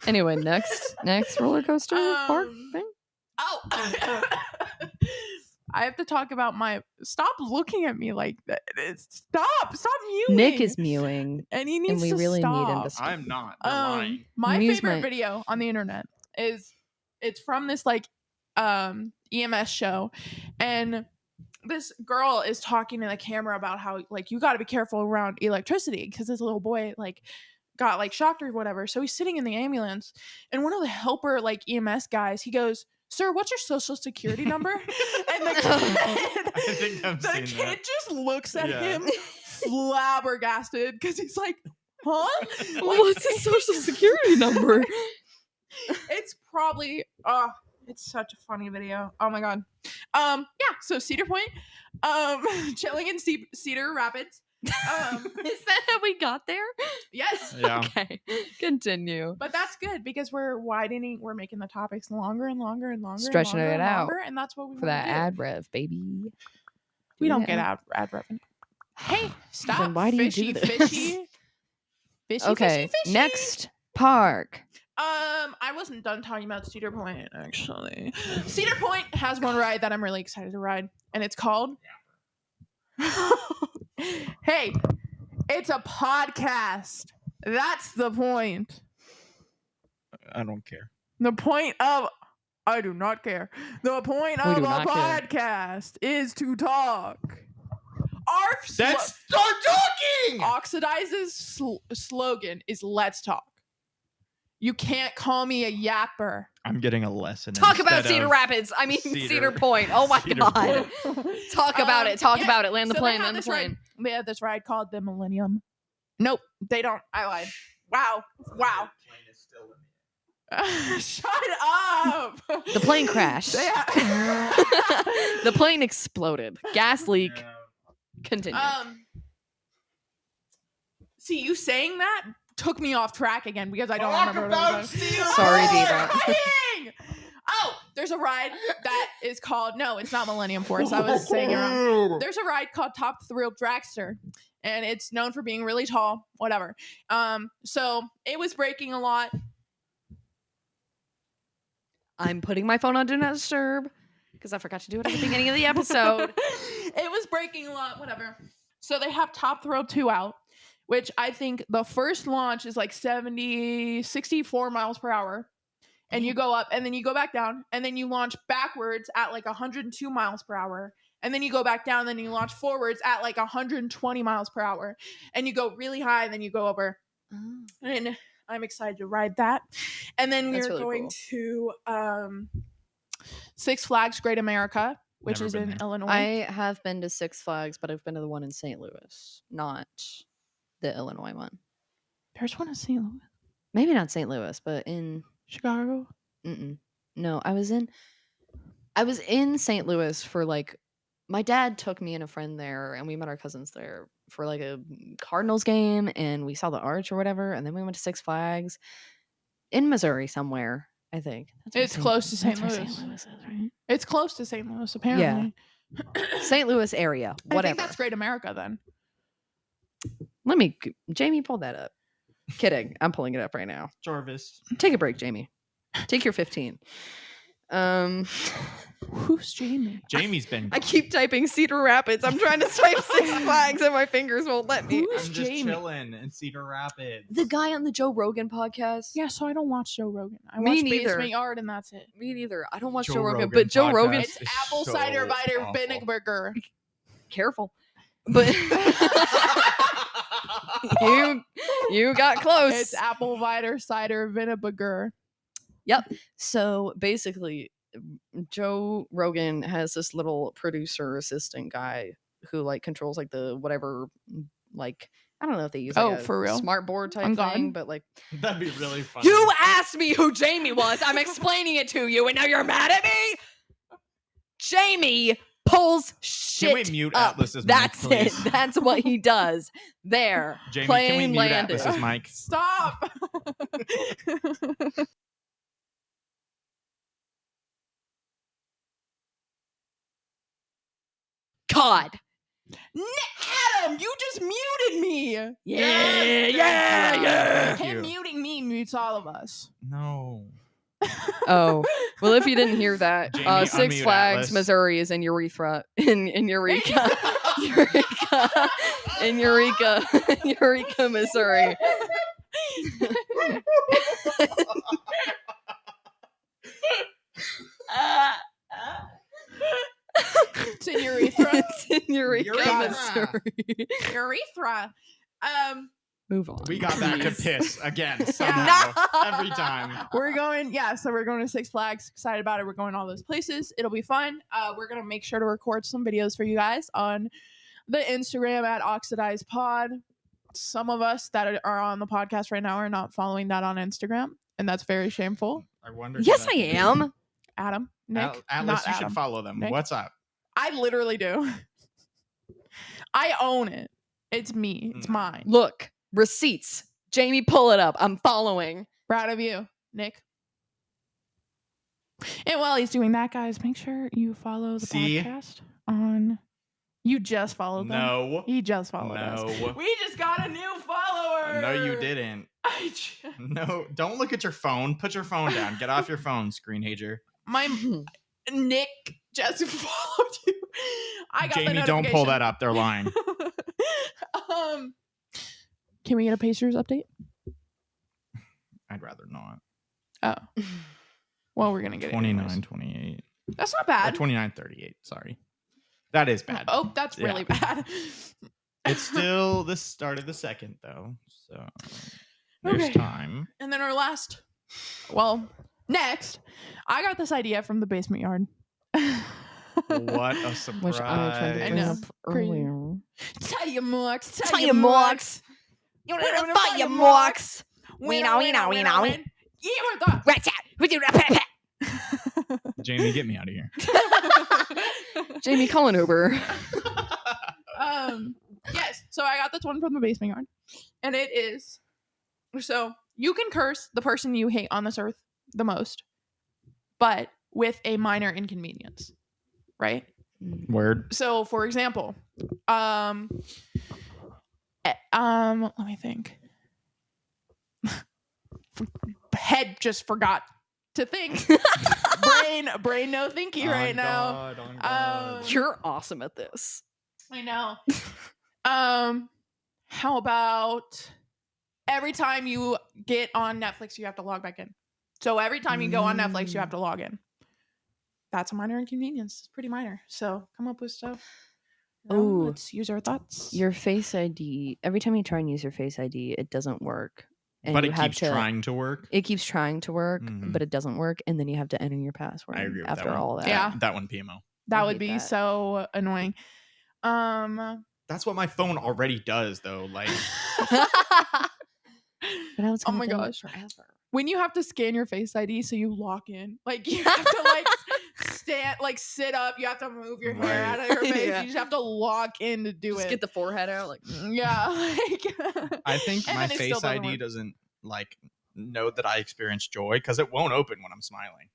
Anyway, next roller coaster park thing. Oh. I have to talk about my. Stop looking at me like that. Stop mewing. Nick is mewing. and he needs and we to really stop. need him to stop. I'm not. They're lying. My Muse favorite might- video on the internet is it's from this like EMS show, and this girl is talking to the camera about how like you got to be careful around electricity because this little boy like got like shocked or whatever. So he's sitting in the ambulance, and one of the helper like EMS guys, he goes, "Sir, what's your social security number?" And the kid, I think I've the seen kid that. just looks at Yeah. him flabbergasted because he's like, "Huh? Like, What's his social security number? It's probably it's such a funny video. Oh my god. Yeah, so Cedar Point, chilling in Cedar Rapids. Is that how we got there? Yes. Yeah. Okay, continue. But that's good because we're making the topics longer and longer and longer. Stretching and longer it and out longer, and that's what we For wanna that do. ad rev, baby. We don't Yeah. get ad revenue. Hey, stop. Then why do you fishy, do this? Fishy, Okay, fishy. next park. I wasn't done talking about Cedar Point, actually. Cedar Point has one ride that I'm really excited to ride, and it's called... Hey, it's a podcast. That's the point. I don't care. The point of... I do not care. The point We of do a not care. podcast is to talk. Our Let's start talking! Oxidize's slogan is "Let's talk." You can't call me a yapper. I'm getting a lesson. Talk about instead Cedar of Rapids. I mean Cedar- Cedar Point. Oh my Cedar god. Talk about it. Talk yeah, about it. Land the so plane. they have Land the this ride- plane. They have this ride called the Millennium. Nope, they don't. I lied. Wow. Shut up. The plane crashed. Yeah. The plane exploded. Gas leak. Continue. See, you saying that took me off track again because I don't remember what I was saying. Sorry, Diva. Crying! Oh, there's a ride that is called... No, it's not Millennium Force. I was saying it wrong. There's a ride called Top Thrill Dragster, and it's known for being really tall, whatever. So it was breaking a lot. I'm putting my phone on Do Not Disturb because I forgot to do it at the beginning of the episode. It was breaking a lot, whatever. So they have Top Thrill 2 out, which I think the first launch is like 64 miles per hour. And you go up and then you go back down and then you launch backwards at like 102 miles per hour. And then you go back down and then you launch forwards at like 120 miles per hour. And you go really high and then you go over. And I'm excited to ride that. And then That's we're really going to Six Flags Great America, which Never is been in there. Illinois. I have been to Six Flags, but I've been to the one in St. Louis, not the Illinois one. There's one in St. Louis. Maybe not St. Louis, but in Chicago. no, I was in St. Louis for like my dad took me and a friend there, and we met our cousins there for like a Cardinals game, and we saw the arch or whatever, and then we went to Six Flags in Missouri somewhere. I think where It's close to St. that's where Louis. St. Louis is, right? It's close to St. Louis, apparently. St. Louis area, I whatever. think that's Great America then. Jamie, pull that up. Kidding, I'm pulling it up right now. Jarvis. Take a break, Jamie. Take your 15. Who's Jamie? Jamie's been. I keep typing Cedar Rapids. I'm trying to type Six Flags and my fingers won't let me. Who's I'm just Jamie? chilling in Cedar Rapids. The guy on the Joe Rogan podcast. Yeah, so I don't watch Joe Rogan. I Me watch neither. Basement Yard and that's it. Me neither. I don't watch Joe Joe Rogan, Rogan but Joe Rogan. podcast. It's is apple so cider vinegar awful. vinegar. Careful, but you got close. It's apple cider vinegar. Yep. So basically, Joe Rogan has this little producer assistant guy who like controls like the whatever, like I don't know if they use like, a for real? smart board type On thing, God? but like That'd be really funny. you asked me who Jamie was. I'm explaining it to you, and now you're mad at me. Jamie pulls shit Can we mute up. Atlas's mic, That's it. please? That's what he does. There, Jamie, plane can we mute landed. Atlas's mic? Stop. God. Adam, you just muted me. Yeah. Thank Him you. muting me mutes all of us. No. Oh, well, if you didn't hear that, Jamie, Six unmute Flags, Atlas. Missouri is in Eureka, in Eureka, Eureka, Missouri. It's in urethra. It's in Eureka, Urethra. Missouri. Urethra. Move on. We got back to please. piss again somehow. No. Every time. We're going, so we're going to Six Flags. Excited about it. We're going all those places. It'll be fun. We're going to make sure to record some videos for you guys on the Instagram at Oxidize Pod. Some of us that are on the podcast right now are not following that on Instagram, and that's very shameful. I wonder. Yes, I am. Adam, Nick, Atlas, not you Adam. should follow them. Nick? What's up? I literally do. I own it. It's me. It's mine. Look, receipts. Jamie, pull it up. I'm following. Proud of you, Nick. And while he's doing that, guys, make sure you follow the See? podcast on. You just followed them. No. He just followed us. No. We just got a new follower. No, you didn't. No, don't look at your phone. Put your phone down. Get off your phone, screenhager. My Nick just followed you. I got the Jamie, don't pull notification. that up. They're lying. Can we get a Pacers update? I'd rather not. Oh. Well, we're gonna get it anyways. 29-28. That's not bad. 29-38. Sorry. That is bad. Oh, that's really bad. It's still the start of the second, though. So there's Okay. time. And then our last, next, I got this idea from the basement yard. What a surprise. Which I tried to I bring know. up Crazy. earlier. Tell you, Marks. Tell you, Morks. You We're want gonna to fight fight ya, you, Morks. Wiener. Yeah, we're done. Ratchet. Jamie, get me out of here. Jamie, call an Uber. Yes. So I got this one from the basement yard, and it is so you can curse the person you hate on this earth the most, but with a minor inconvenience, right? Word. So, for example, let me think. Head just forgot to think. brain, no thinky right now. You're awesome at this. I know. How about every time you get on Netflix, you have to log back in. So every time you go on Netflix, you have to log in. That's a minor inconvenience. It's pretty minor. So come up with stuff. Ooh. Let's use our thoughts. Your Face ID. Every time you try and use your Face ID, it doesn't work. And But you it have keeps trying to work. It keeps trying to work, Mhm. but it doesn't work, and then you have to enter your password. I agree with after that one. all that. Yeah. That one, PMO. That I would hate be that. so annoying. That's what my phone already does, though. Like, But I was Oh gonna my do it gosh. forever. when you have to scan your Face ID so you lock in, like you have to like stand, like sit up. You have to move your hair out of your face. Yeah. You just have to lock in to do Just it. get the forehead out, like Yeah, like I think And my then it still Face doesn't ID work. doesn't like know that I experience joy because it won't open when I'm smiling.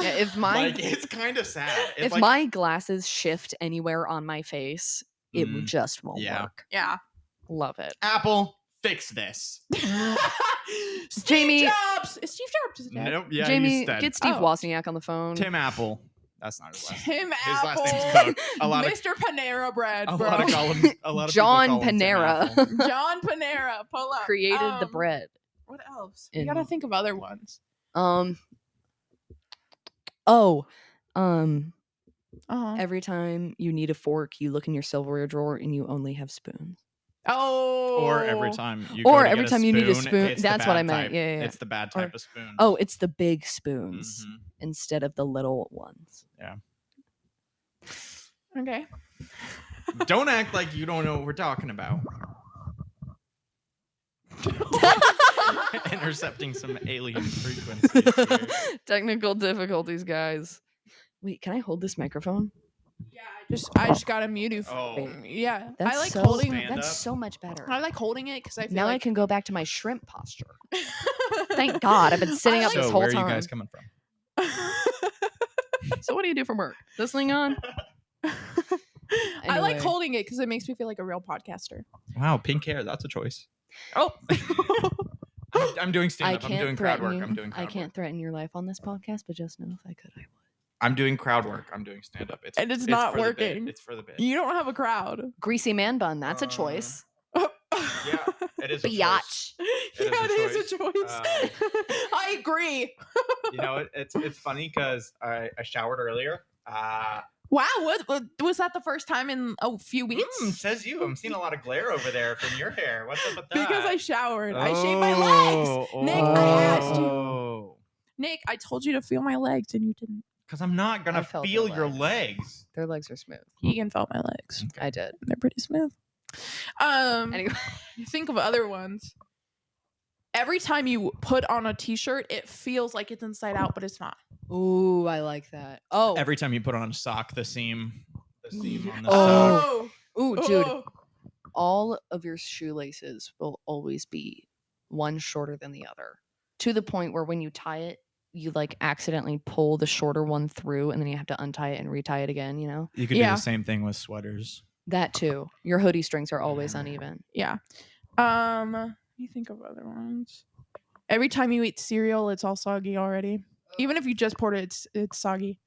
yeah, if my Like, it's kind of sad. if like, my glasses shift anywhere on my face, it Mm, just won't yeah. work. yeah. Love it. Apple, fix this. Steve Jamie- Jobs. Is Steve Jobs is dead? Nope. Yeah, Jamie, he's dead. get Steve Oh. Wozniak on the phone. Tim Apple. That's not his last name. Tim His Apple. last name's Cook. A lot of Mr. Panera Bread, a bro. lot of column, a lot of John people call him Tim Panera. Apple. John Panera. Pull up. created the Um, bread. What else? You in- gotta think of other ones. Oh, Uh-huh. every time you need a fork, you look in your silverware drawer and you only have spoons. Oh. Or every time you Or go to every get time you need a spoon- it's the that's what bad I meant. type. Yeah, yeah, yeah. It's the bad Or- type of spoon. Oh, it's the big spoons Mhm. instead of the little ones. Okay. Don't act like you don't know what we're talking about. Intercepting some alien frequencies here. Technical difficulties, guys. Wait, can I hold this microphone? Yeah, I just got a mute. Oh. Yeah. That's I like so, holding. Stand That's up. so much better. I like holding it because I feel Now I like can go back to my shrimp posture. Thank God, I've been sitting I up like- this So whole where are time. you guys coming from? So what do you do from work? This thing on? I like Anyway. holding it because it makes me feel like a real podcaster. Wow, pink hair. That's a choice. Oh. I'm doing I stand up. I'm can't doing crowd threaten work. you. I'm doing crowd I can't work. threaten your life on this podcast, but just know if I could, I would. I'm doing crowd work. I'm doing stand up. And it's not for the bit. working. It's for the bit. You don't have a crowd. Greasy man bun. That's a choice. Yeah, it is a choice. Biatch. Yeah, It is a it is a choice. I agree. You know, it's funny because I showered earlier. Wow, what was that the first time in a few weeks? Says you. I'm seeing a lot of glare over there from your hair. What's up with that? Because I showered. I shaved my legs. Nick, I asked you. Nick, I told you to feel my legs and you didn't. Because I'm not I gonna felt feel their your legs. legs. Their legs are smooth. Keegan felt my legs. I did. They're pretty smooth. Anyway. Think of other ones. Every time you put on a t-shirt, it feels like it's inside out, but it's not. Ooh, I like that. Oh. Every time you put on a sock, the seam on the sock. Oh. Ooh, dude. Oh. All of your shoelaces will always be one shorter than the other. To the point where when you tie it, you like accidentally pull the shorter one through and then you have to untie it and retie it again, you know? You could do the same thing with sweaters. That too. Your hoodie strings are always uneven. Yeah. You think of other ones. Every time you eat cereal, it's all soggy already. Even if you just poured it, it's soggy.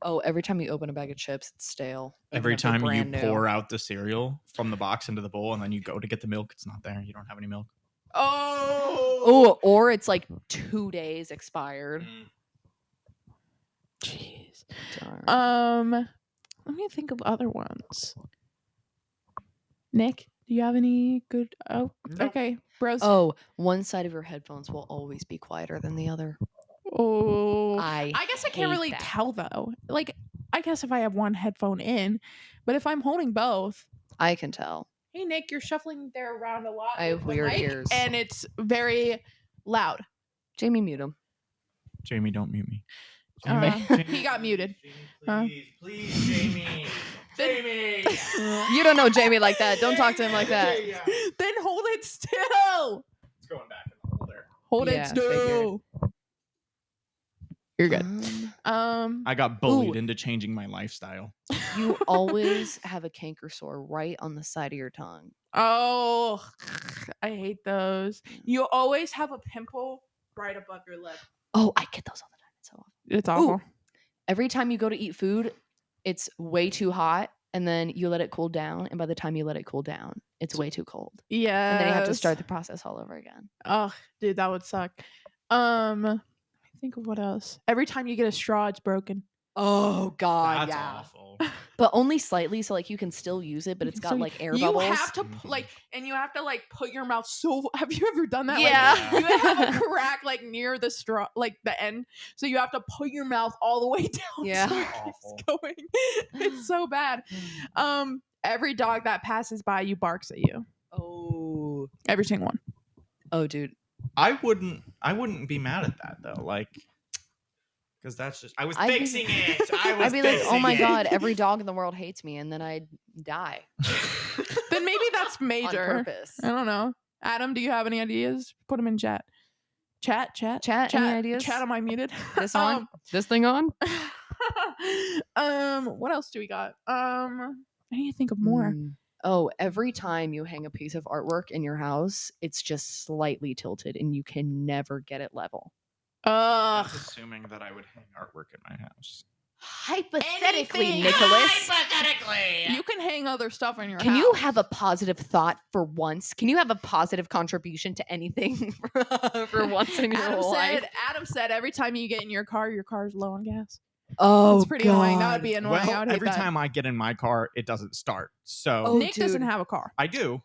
Oh, every time you open a bag of chips, it's stale. even Every if they're time you brand new. pour out the cereal from the box into the bowl and then you go to get the milk, it's not there. You don't have any milk. Oh, or it's like 2 days expired. Jeez. Darn. Let me think of other ones. Nick, do you have any good? Oh, Nope. okay, bros. Oh, one side of your headphones will always be quieter than the other. Oh. I guess I hate can't really that. tell though. Like, I guess if I have one headphone in, but if I'm holding both. I can tell. Hey Nick, you're shuffling there around a lot. I have with the weird mic, ears. and it's very loud. Jamie, mute him. Jamie, don't mute me. He got muted. Please, Jamie. Jamie. You don't know Jamie like that. Don't talk to him like that. Then hold it still. It's going back in the holder. Hold Yeah, it still. You're good. I got bullied Ooh. into changing my lifestyle. You always have a canker sore right on the side of your tongue. Oh, I hate those. You always have a pimple right above your lip. Oh, I get those all the time. It's so awful. It's awful. Every time you go to eat food, it's way too hot, and then you let it cool down, and by the time you let it cool down, it's way too cold. Yeah. And then you have to start the process all over again. Oh, dude, that would suck. Let me think of what else. Every time you get a straw, it's broken. Oh God, That's yeah. awful. But only slightly, so like you can still use it, but it's got So like air you bubbles. have to and you have to like put your mouth so. Have you ever done that? Yeah. Like, you have a crack like near the straw, like the end, so you have to put your mouth all the way down. Yeah. So it keeps going. It's so bad. Every dog that passes by you barks at you. Oh. Every single one. Oh, dude. I wouldn't be mad at that though. Like, because that's just I was I'd be- fixing it. I was I'd be like, oh fixing my it. God, every dog in the world hates me, and then I'd die Then maybe that's on major. purpose. I don't know. Adam, do you have any ideas? Put them in chat. Chat. Any ideas? Chat, am I muted? This on? This thing on? What else do we got? I need to think of more. Oh, every time you hang a piece of artwork in your house, it's just slightly tilted, and you can never get it level. Ugh. That's assuming that I would hang artwork in my house. Hypothetically, Anything. Nicholas. You can hang other stuff in your Can house. you have a positive thought for once? Can you have a positive contribution to anything for once in your whole life? Adam said every time you get in your car is low on gas. Oh, It's pretty annoying. That would be annoying. I Well, would hate every that. time I get in my car, it doesn't start. So Oh, Nick doesn't dude. have a car. I do.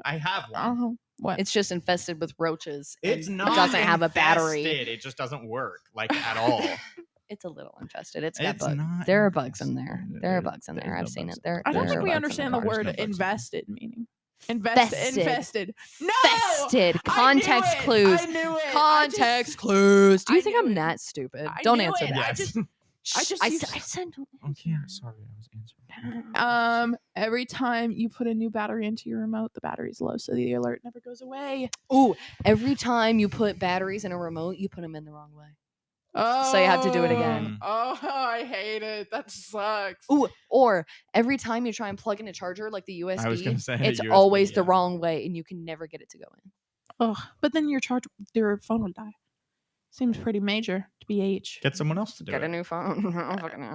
I have one. What? It's just infested with roaches. It's and not It doesn't have a battery. infested. It just doesn't work like at all. It's a little infested. It's got It's bugs. not There are bugs in there. infested. There are bugs in There's there. no I've seen bugs. it. There. I don't there think are we bugs in understand the there. There's word no bugs in there. invested meaning. Fested. Infested. No. Fested. I Context knew it. clues. I knew it. Context clues. Do you I think knew I'm it. that stupid? I Don't knew answer it. that. I just I used- said. Okay, sorry, I was answering. Every time you put a new battery into your remote, the battery's low, so the alert never goes away. Ooh, every time you put batteries in a remote, you put them in the wrong way. Oh, So you have to do it again. Oh, I hate it. That sucks. Ooh, or every time you try and plug in a charger like the USB, I was gonna say it's USB, always the yeah. wrong way, and you can never get it to go in. Ugh. But then your phone would die. Seems pretty major to be H. Get someone else to do Get a it. new phone. I don't fucking know.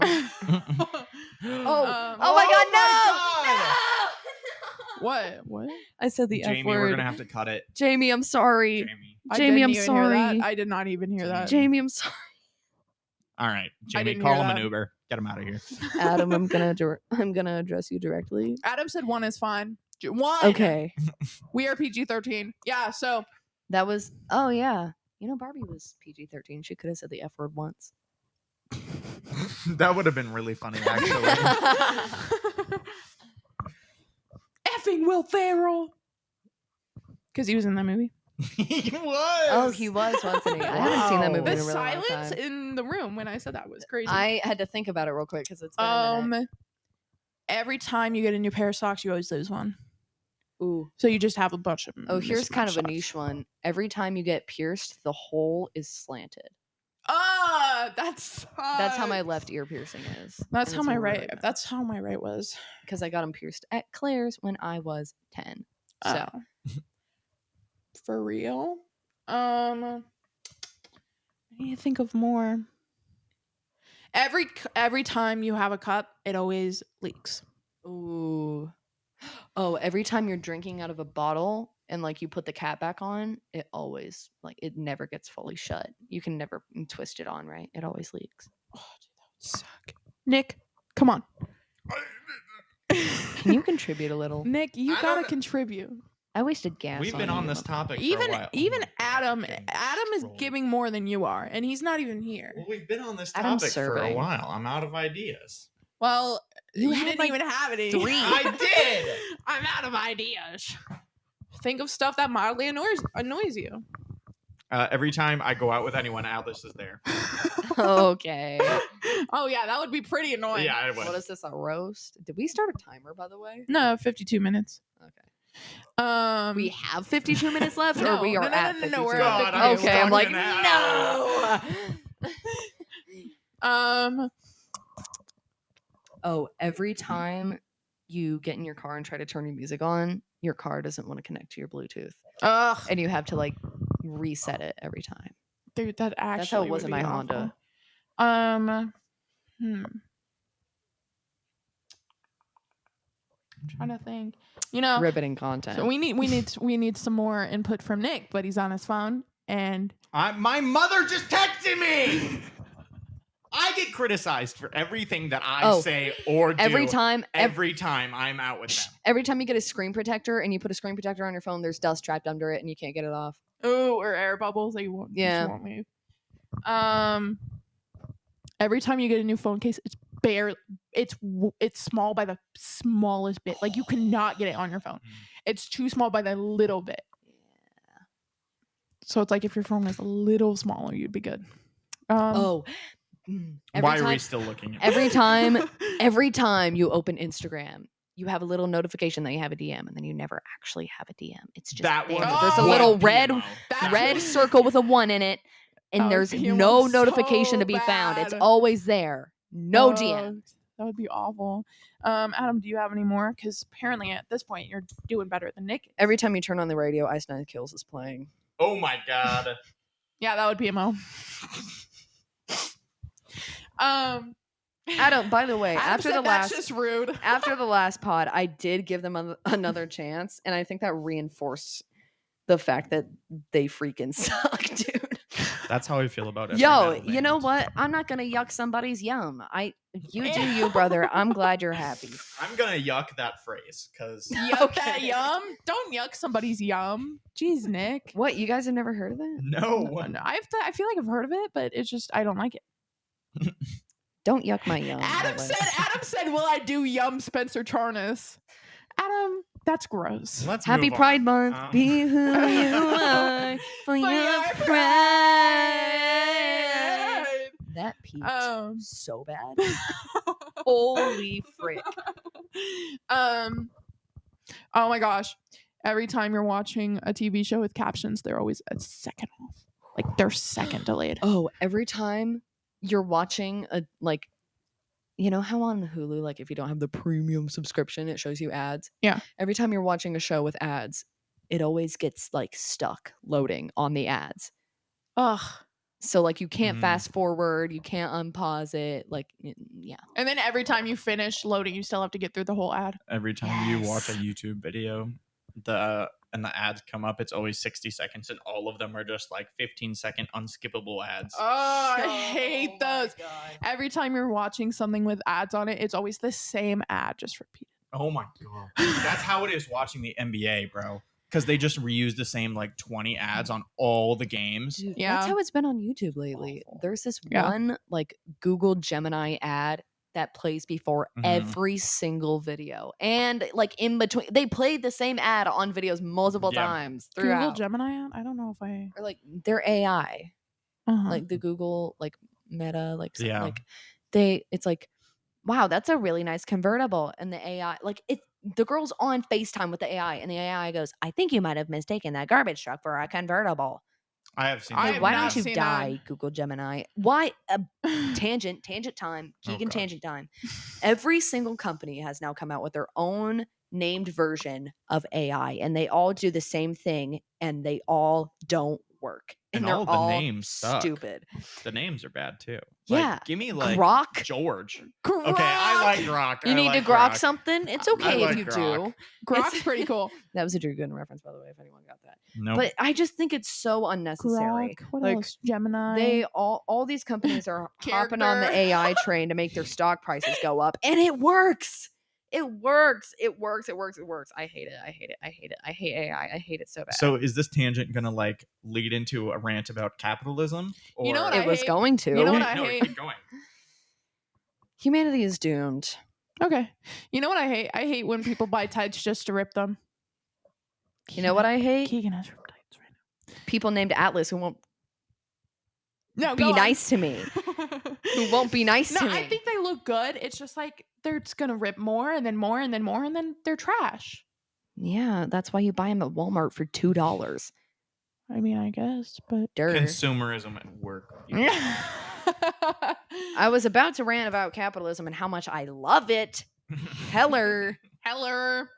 Oh, Oh my god, my no! What? What? I said the F Jamie, word. we're gonna have to cut it. Jamie, I'm sorry. Jamie. I Jamie, didn't I'm even hear sorry. that. I did not even hear that. Jamie, I'm sorry. All right, Jamie, didn't call hear him an that. Uber. Get him out of here. Adam, I'm gonna address you directly. Adam said 1 is fine. 1. Okay. We are PG-13. Yeah. So That was oh yeah. You know, Barbie was PG-13. She could have said the F word once. That would have been really funny, actually. effing Will Ferrell. Because he was in that movie. He was. Oh, he was, wasn't he? I haven't seen that Wow. movie in The a really long silence time. in the room when I said that was crazy. I had to think about it real quick because it's been a minute. Every time you get a new pair of socks, you always lose one. Ooh. So you just have a bunch of Oh, here's kind of a mismatched niche socks. one. Every time you get pierced, the hole is slanted. That's That's how my left ear piercing is. That's and how it's my really right. bad. That's how my right was. Because I got them pierced at Claire's when I was 10. So Oh. For real? I need to think of more. Every time you have a cup, it always leaks. ooh. Oh, every time you're drinking out of a bottle and like you put the cap back on, it always like it never gets fully shut. You can never twist it on, right? It always leaks. Oh, dude, that would suck. Nick, come on. Can you contribute a little? Nick, you I gotta don't- contribute. I wasted gas. We've on been you. on this topic for a Even while. even Oh my God, Adam I'm getting Adam is destroyed. giving more than you are, and he's not even here. Well, we've been on this Adam's topic for a serving. while. I'm out of ideas. Well, you had, didn't like, even have any. 3. I did. I'm out of ideas. Think of stuff that mildly annoys you. Every time I go out with anyone, Alice is there. Okay. Oh yeah, that would be pretty annoying. Yeah, I What would. is this, a roast? Did we start a timer, by the way? No, 52 minutes. Okay. We have 52 minutes left, No, or we no, are no, at no, 52 no, we're at minutes? 52. Okay, I'm like, Stuck in no. Um, Oh, every time you get in your car and try to turn your music on, your car doesn't want to connect to your Bluetooth. ugh, And you have to like reset it every time. dude, that actually That's how it was would in be my awful. Honda. I'm trying to think. You know, Riveting content. so we need some more input from Nick, but he's on his phone and My mother just texted me. I get criticized for everything that I Oh, say or do every time I'm out with them. every time you get a screen protector and you put a screen protector on your phone, there's dust trapped under it and you can't get it off. or air bubbles that you won't Yeah. just won't move. Every time you get a new phone case, it's small by the smallest bit. Like you cannot get it on your phone. It's too small by the little bit. Yeah. So it's like if your phone was a little smaller, you'd be good. Oh. Why are we still looking at Every time you open Instagram, you have a little notification that you have a DM, and then you never actually have a DM. It's just that there. one? There's a Oh, little one red PMO. That- red circle with a 1 in it, and That there's would be no so notification to be found. It's bad. always there. No Oh, DM. That would be awful. Adam, do you have any more? Because apparently at this point you're doing better than Nick. Every time you turn on the radio, Ice Nine Kills is playing. Oh my god. Yeah, that would be a mo. Adam, by the way, Adam after said the that's last just rude. after the last pod, I did give them another chance, and I think that reinforced the fact that they freaking suck, dude. That's how I feel about it. Yo, you know what? I'm not gonna yuck somebody's yum. You do you, brother. I'm glad you're happy. I'm gonna yuck that phrase because Yuck that yum. Don't yuck somebody's yum. Jeez, Nick. What? You guys have never heard of it? no. No, I feel like I've heard of it, but it's just I don't like it. Don't yuck my yum. Adam said, "Will I do yum, Spencer Charnas?" Adam, that's gross. Let's Happy move on. Pride Month. Be who you are for your pride. That peaked so bad. Holy frick. Oh my gosh. Every time you're watching a TV show with captions, they're always a second off. Like they're second delayed. Oh, every time you're watching you know how on Hulu, like if you don't have the premium subscription, it shows you ads? Yeah. Every time you're watching a show with ads, it always gets like stuck loading on the ads. Ugh. So like you can't fast forward, you can't unpause it. Like yeah. And then every time you finish loading, you still have to get through the whole ad. Every time you watch a Yes. YouTube video, the ads come up, it's always 60 seconds, and all of them are just like 15-second unskippable ads. Oh, I hate those. Every time you're watching something with ads on it, it's always the same ad, just repeated. Oh my god. That's how it is watching the NBA, bro. Because they just reuse the same like 20 ads on all the games. Dude, Yeah. that's how it's been on YouTube lately. Awful. There's this Yeah. one like Google Gemini ad that plays before every single video. And like in between, they played the same ad on videos multiple Yeah. Google times throughout. Gemini ad? I don't know if I... Or like their AI, Uh-huh. like the Google like Meta, like Yeah. like it's like, wow, that's a really nice convertible. And the AI, like the girl's on FaceTime with the AI, and the AI goes, I think you might have mistaken that garbage truck for a convertible. I have seen I that. Hey, have why not don't you seen die, that. Google Gemini? Why tangent time, Keegan God. tangent time. Every single company has now come out with their own named version of AI, and they all do the same thing, and they all don't work. And they're all of the all names suck. stupid. The names are bad too. Yeah. Like, give me like Grok. George. Grok! Okay, I like Grok. You I need like to grok something. It's okay like if you Grok. do. Grok's pretty cool. That was a Drew Gooden reference, by the way, if anyone got that. Nope. But I just think it's so unnecessary. Grok. What Like, else? Gemini. They all these companies are hopping on the Character. AI train to make their stock prices go up, and it works. It works. It works. It works. It works. I hate it. I hate it. I hate it. I hate AI. I hate it so bad. So is this tangent gonna like lead into a rant about capitalism? Or... You know what it I was hate- going to. you know what I no, hate? keep going. Humanity is doomed. Okay. You know what I hate? I hate when people buy tights just to rip them. You know what I hate? Keegan has ripped tights right People named Atlas who won't now. No, be go on. nice to me. Who won't be nice No, to me. I think they look good. It's just like they're just gonna rip more and then more and then more and then they're trash. Yeah, that's why you buy them at Walmart for $2. I mean, I guess, but Consumerism at work. I was about to rant about capitalism and how much I love it. Heller. Heller.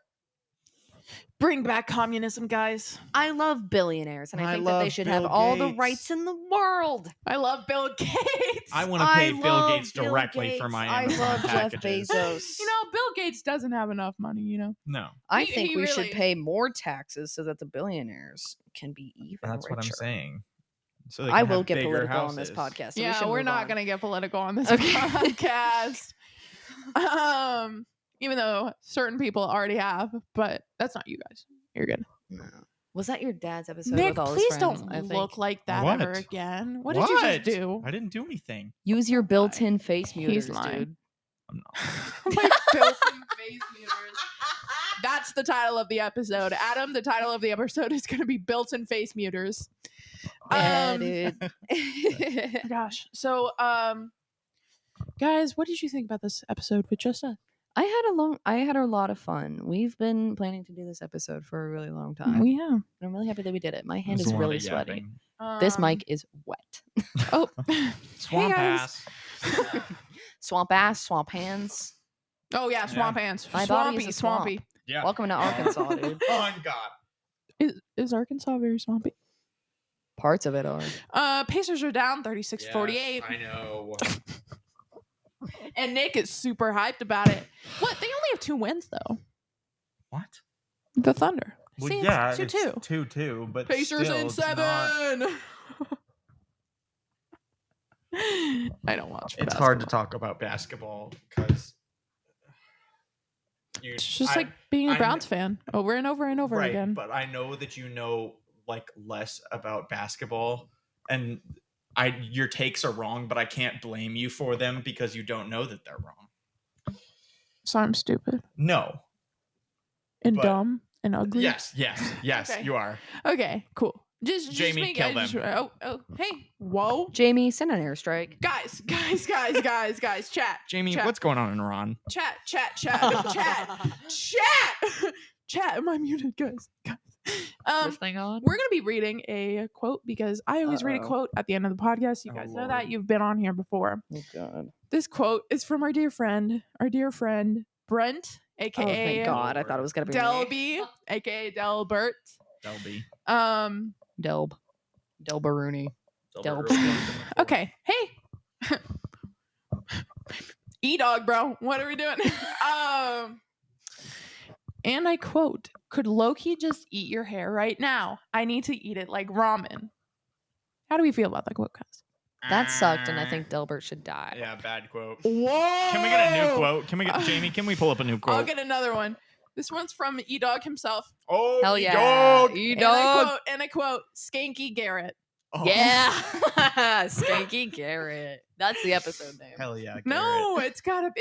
Bring back communism, guys. I love billionaires, and I I think that they love should have Bill all the Gates. rights in the world. I love Bill Gates. I want to pay I Bill love Gates Bill directly for Gates. my I Amazon love Jeff packages. Bezos. You know, Bill Gates doesn't have enough money, you know. No, I He- think he we really- should pay more taxes so that the billionaires can be even that's richer. what I'm saying. So they I can will have get bigger political on this houses. podcast. So we Yeah, should we're move not on. gonna get political on this Okay. podcast. Even though certain people already have, but that's not you guys. You're good. No. Was that your dad's episode Nick, with all his please friends? don't I think. look like that What? ever again. What did you just do? I didn't do anything. Use your Lie. built-in face He's muters, lying. dude. I'm not. Like built-in face meters. That's the title of the episode. Adam, the title of the episode is going to be built-in face muters. Yeah, dude. Gosh. So, guys, what did you think about this episode with just us? I had a lot of fun. We've been planning to do this episode for a really long time. We have. And I'm really happy that we did it. My hand There's is a lot really of sweaty. yapping. This mic is wet. Oh, Swamp hey guys. ass. Swamp ass, swamp hands. Oh yeah, swamp hands. My body is Swampy, a swamp. swampy. Yeah. Welcome to Arkansas, dude. Oh God. Is Arkansas very swampy? Parts of it are. Pacers are down 36-48. Yes, I know. And Nick is super hyped about it. What? They only have 2 wins though. What? The Thunder. Well, See, yeah, it's it's 2-2. 2-2, but Pacers still, in it's 7. not- I don't watch. It's hard to basketball. talk about basketball because It's just like being a Browns fan over and over and over right, again. but I know that you know like less about basketball, and your takes are wrong, but I can't blame you for them because you don't know that they're wrong. So I'm stupid No. and But- dumb and ugly. Yes. Okay. You are. Okay. Cool. Just Jamie, make, kill I just- them. oh, hey, whoa, Jamie, send an airstrike. guys, chat, Jamie, chat. what's going on in Iran? chat. Am I muted, guys? This thing on? We're gonna be reading a quote because I always read a Uh-oh. quote at the end of the podcast. You Oh, guys know Lord. that. You've been on here before. Oh god. This quote is from our dear friend Brent, Oh aka thank God. I thought it was gonna be me. Delby, aka Delbert. Delby. Delbaruni. Delb. Okay. Hey. E-dog, bro. What are we doing? And I quote, could Loki just eat your hair right now? I need to eat it like ramen. How do we feel about that quote, guys? That sucked, and I think Delbert should die. Yeah, bad quote. Whoa! Can we get a new quote? Can we get Jamie? Can we pull up a new quote? I'll get another one. This one's from E-Dog himself. Oh, Hell yeah. E-Dog. E-Dog. And I quote, Skanky Garrett. Oh. Yeah. Skanky Garrett. That's the episode name. Hell yeah. Garrett. No, it's gotta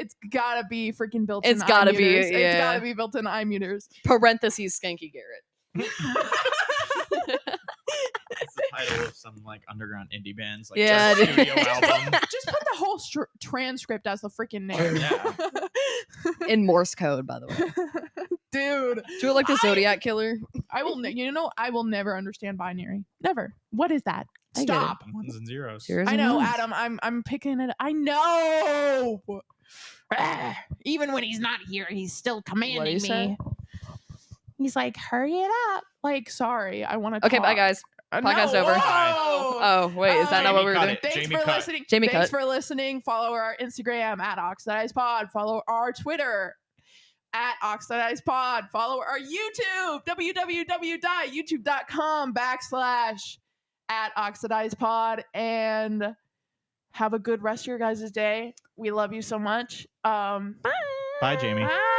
be freaking built in. It's gotta be, iMuters. yeah. It's gotta be built in iMuters. Parentheses Skanky Garrett. That's the title of some like underground indie bands, like Yeah, their dude. studio album. Just put the whole transcript as the freaking name. Yeah. In Morse code, by the way. Dude, Do it like the Zodiac Killer. I will never understand binary. Never. What is that? I get it. Stop. Ones and zeros. Zeros I and know, ones. Adam. I'm picking it. I know. Even when he's not here, he's still commanding What'd he say? me. He's like, hurry it up. Like, sorry, I want to. Okay, bye guys. Podcast over. Whoa. Oh, wait, is that not what we were cut doing? it. Thanks Jamie for cut. listening. Jamie Thanks cut. for listening. Follow our Instagram at Oxidize Pod. Follow our Twitter at Oxidize Pod. Follow our YouTube, www.youtube.com/@Oxidize Pod. And have a good rest of your guys' day. We love you so much. Bye. Bye, Jamie. Bye.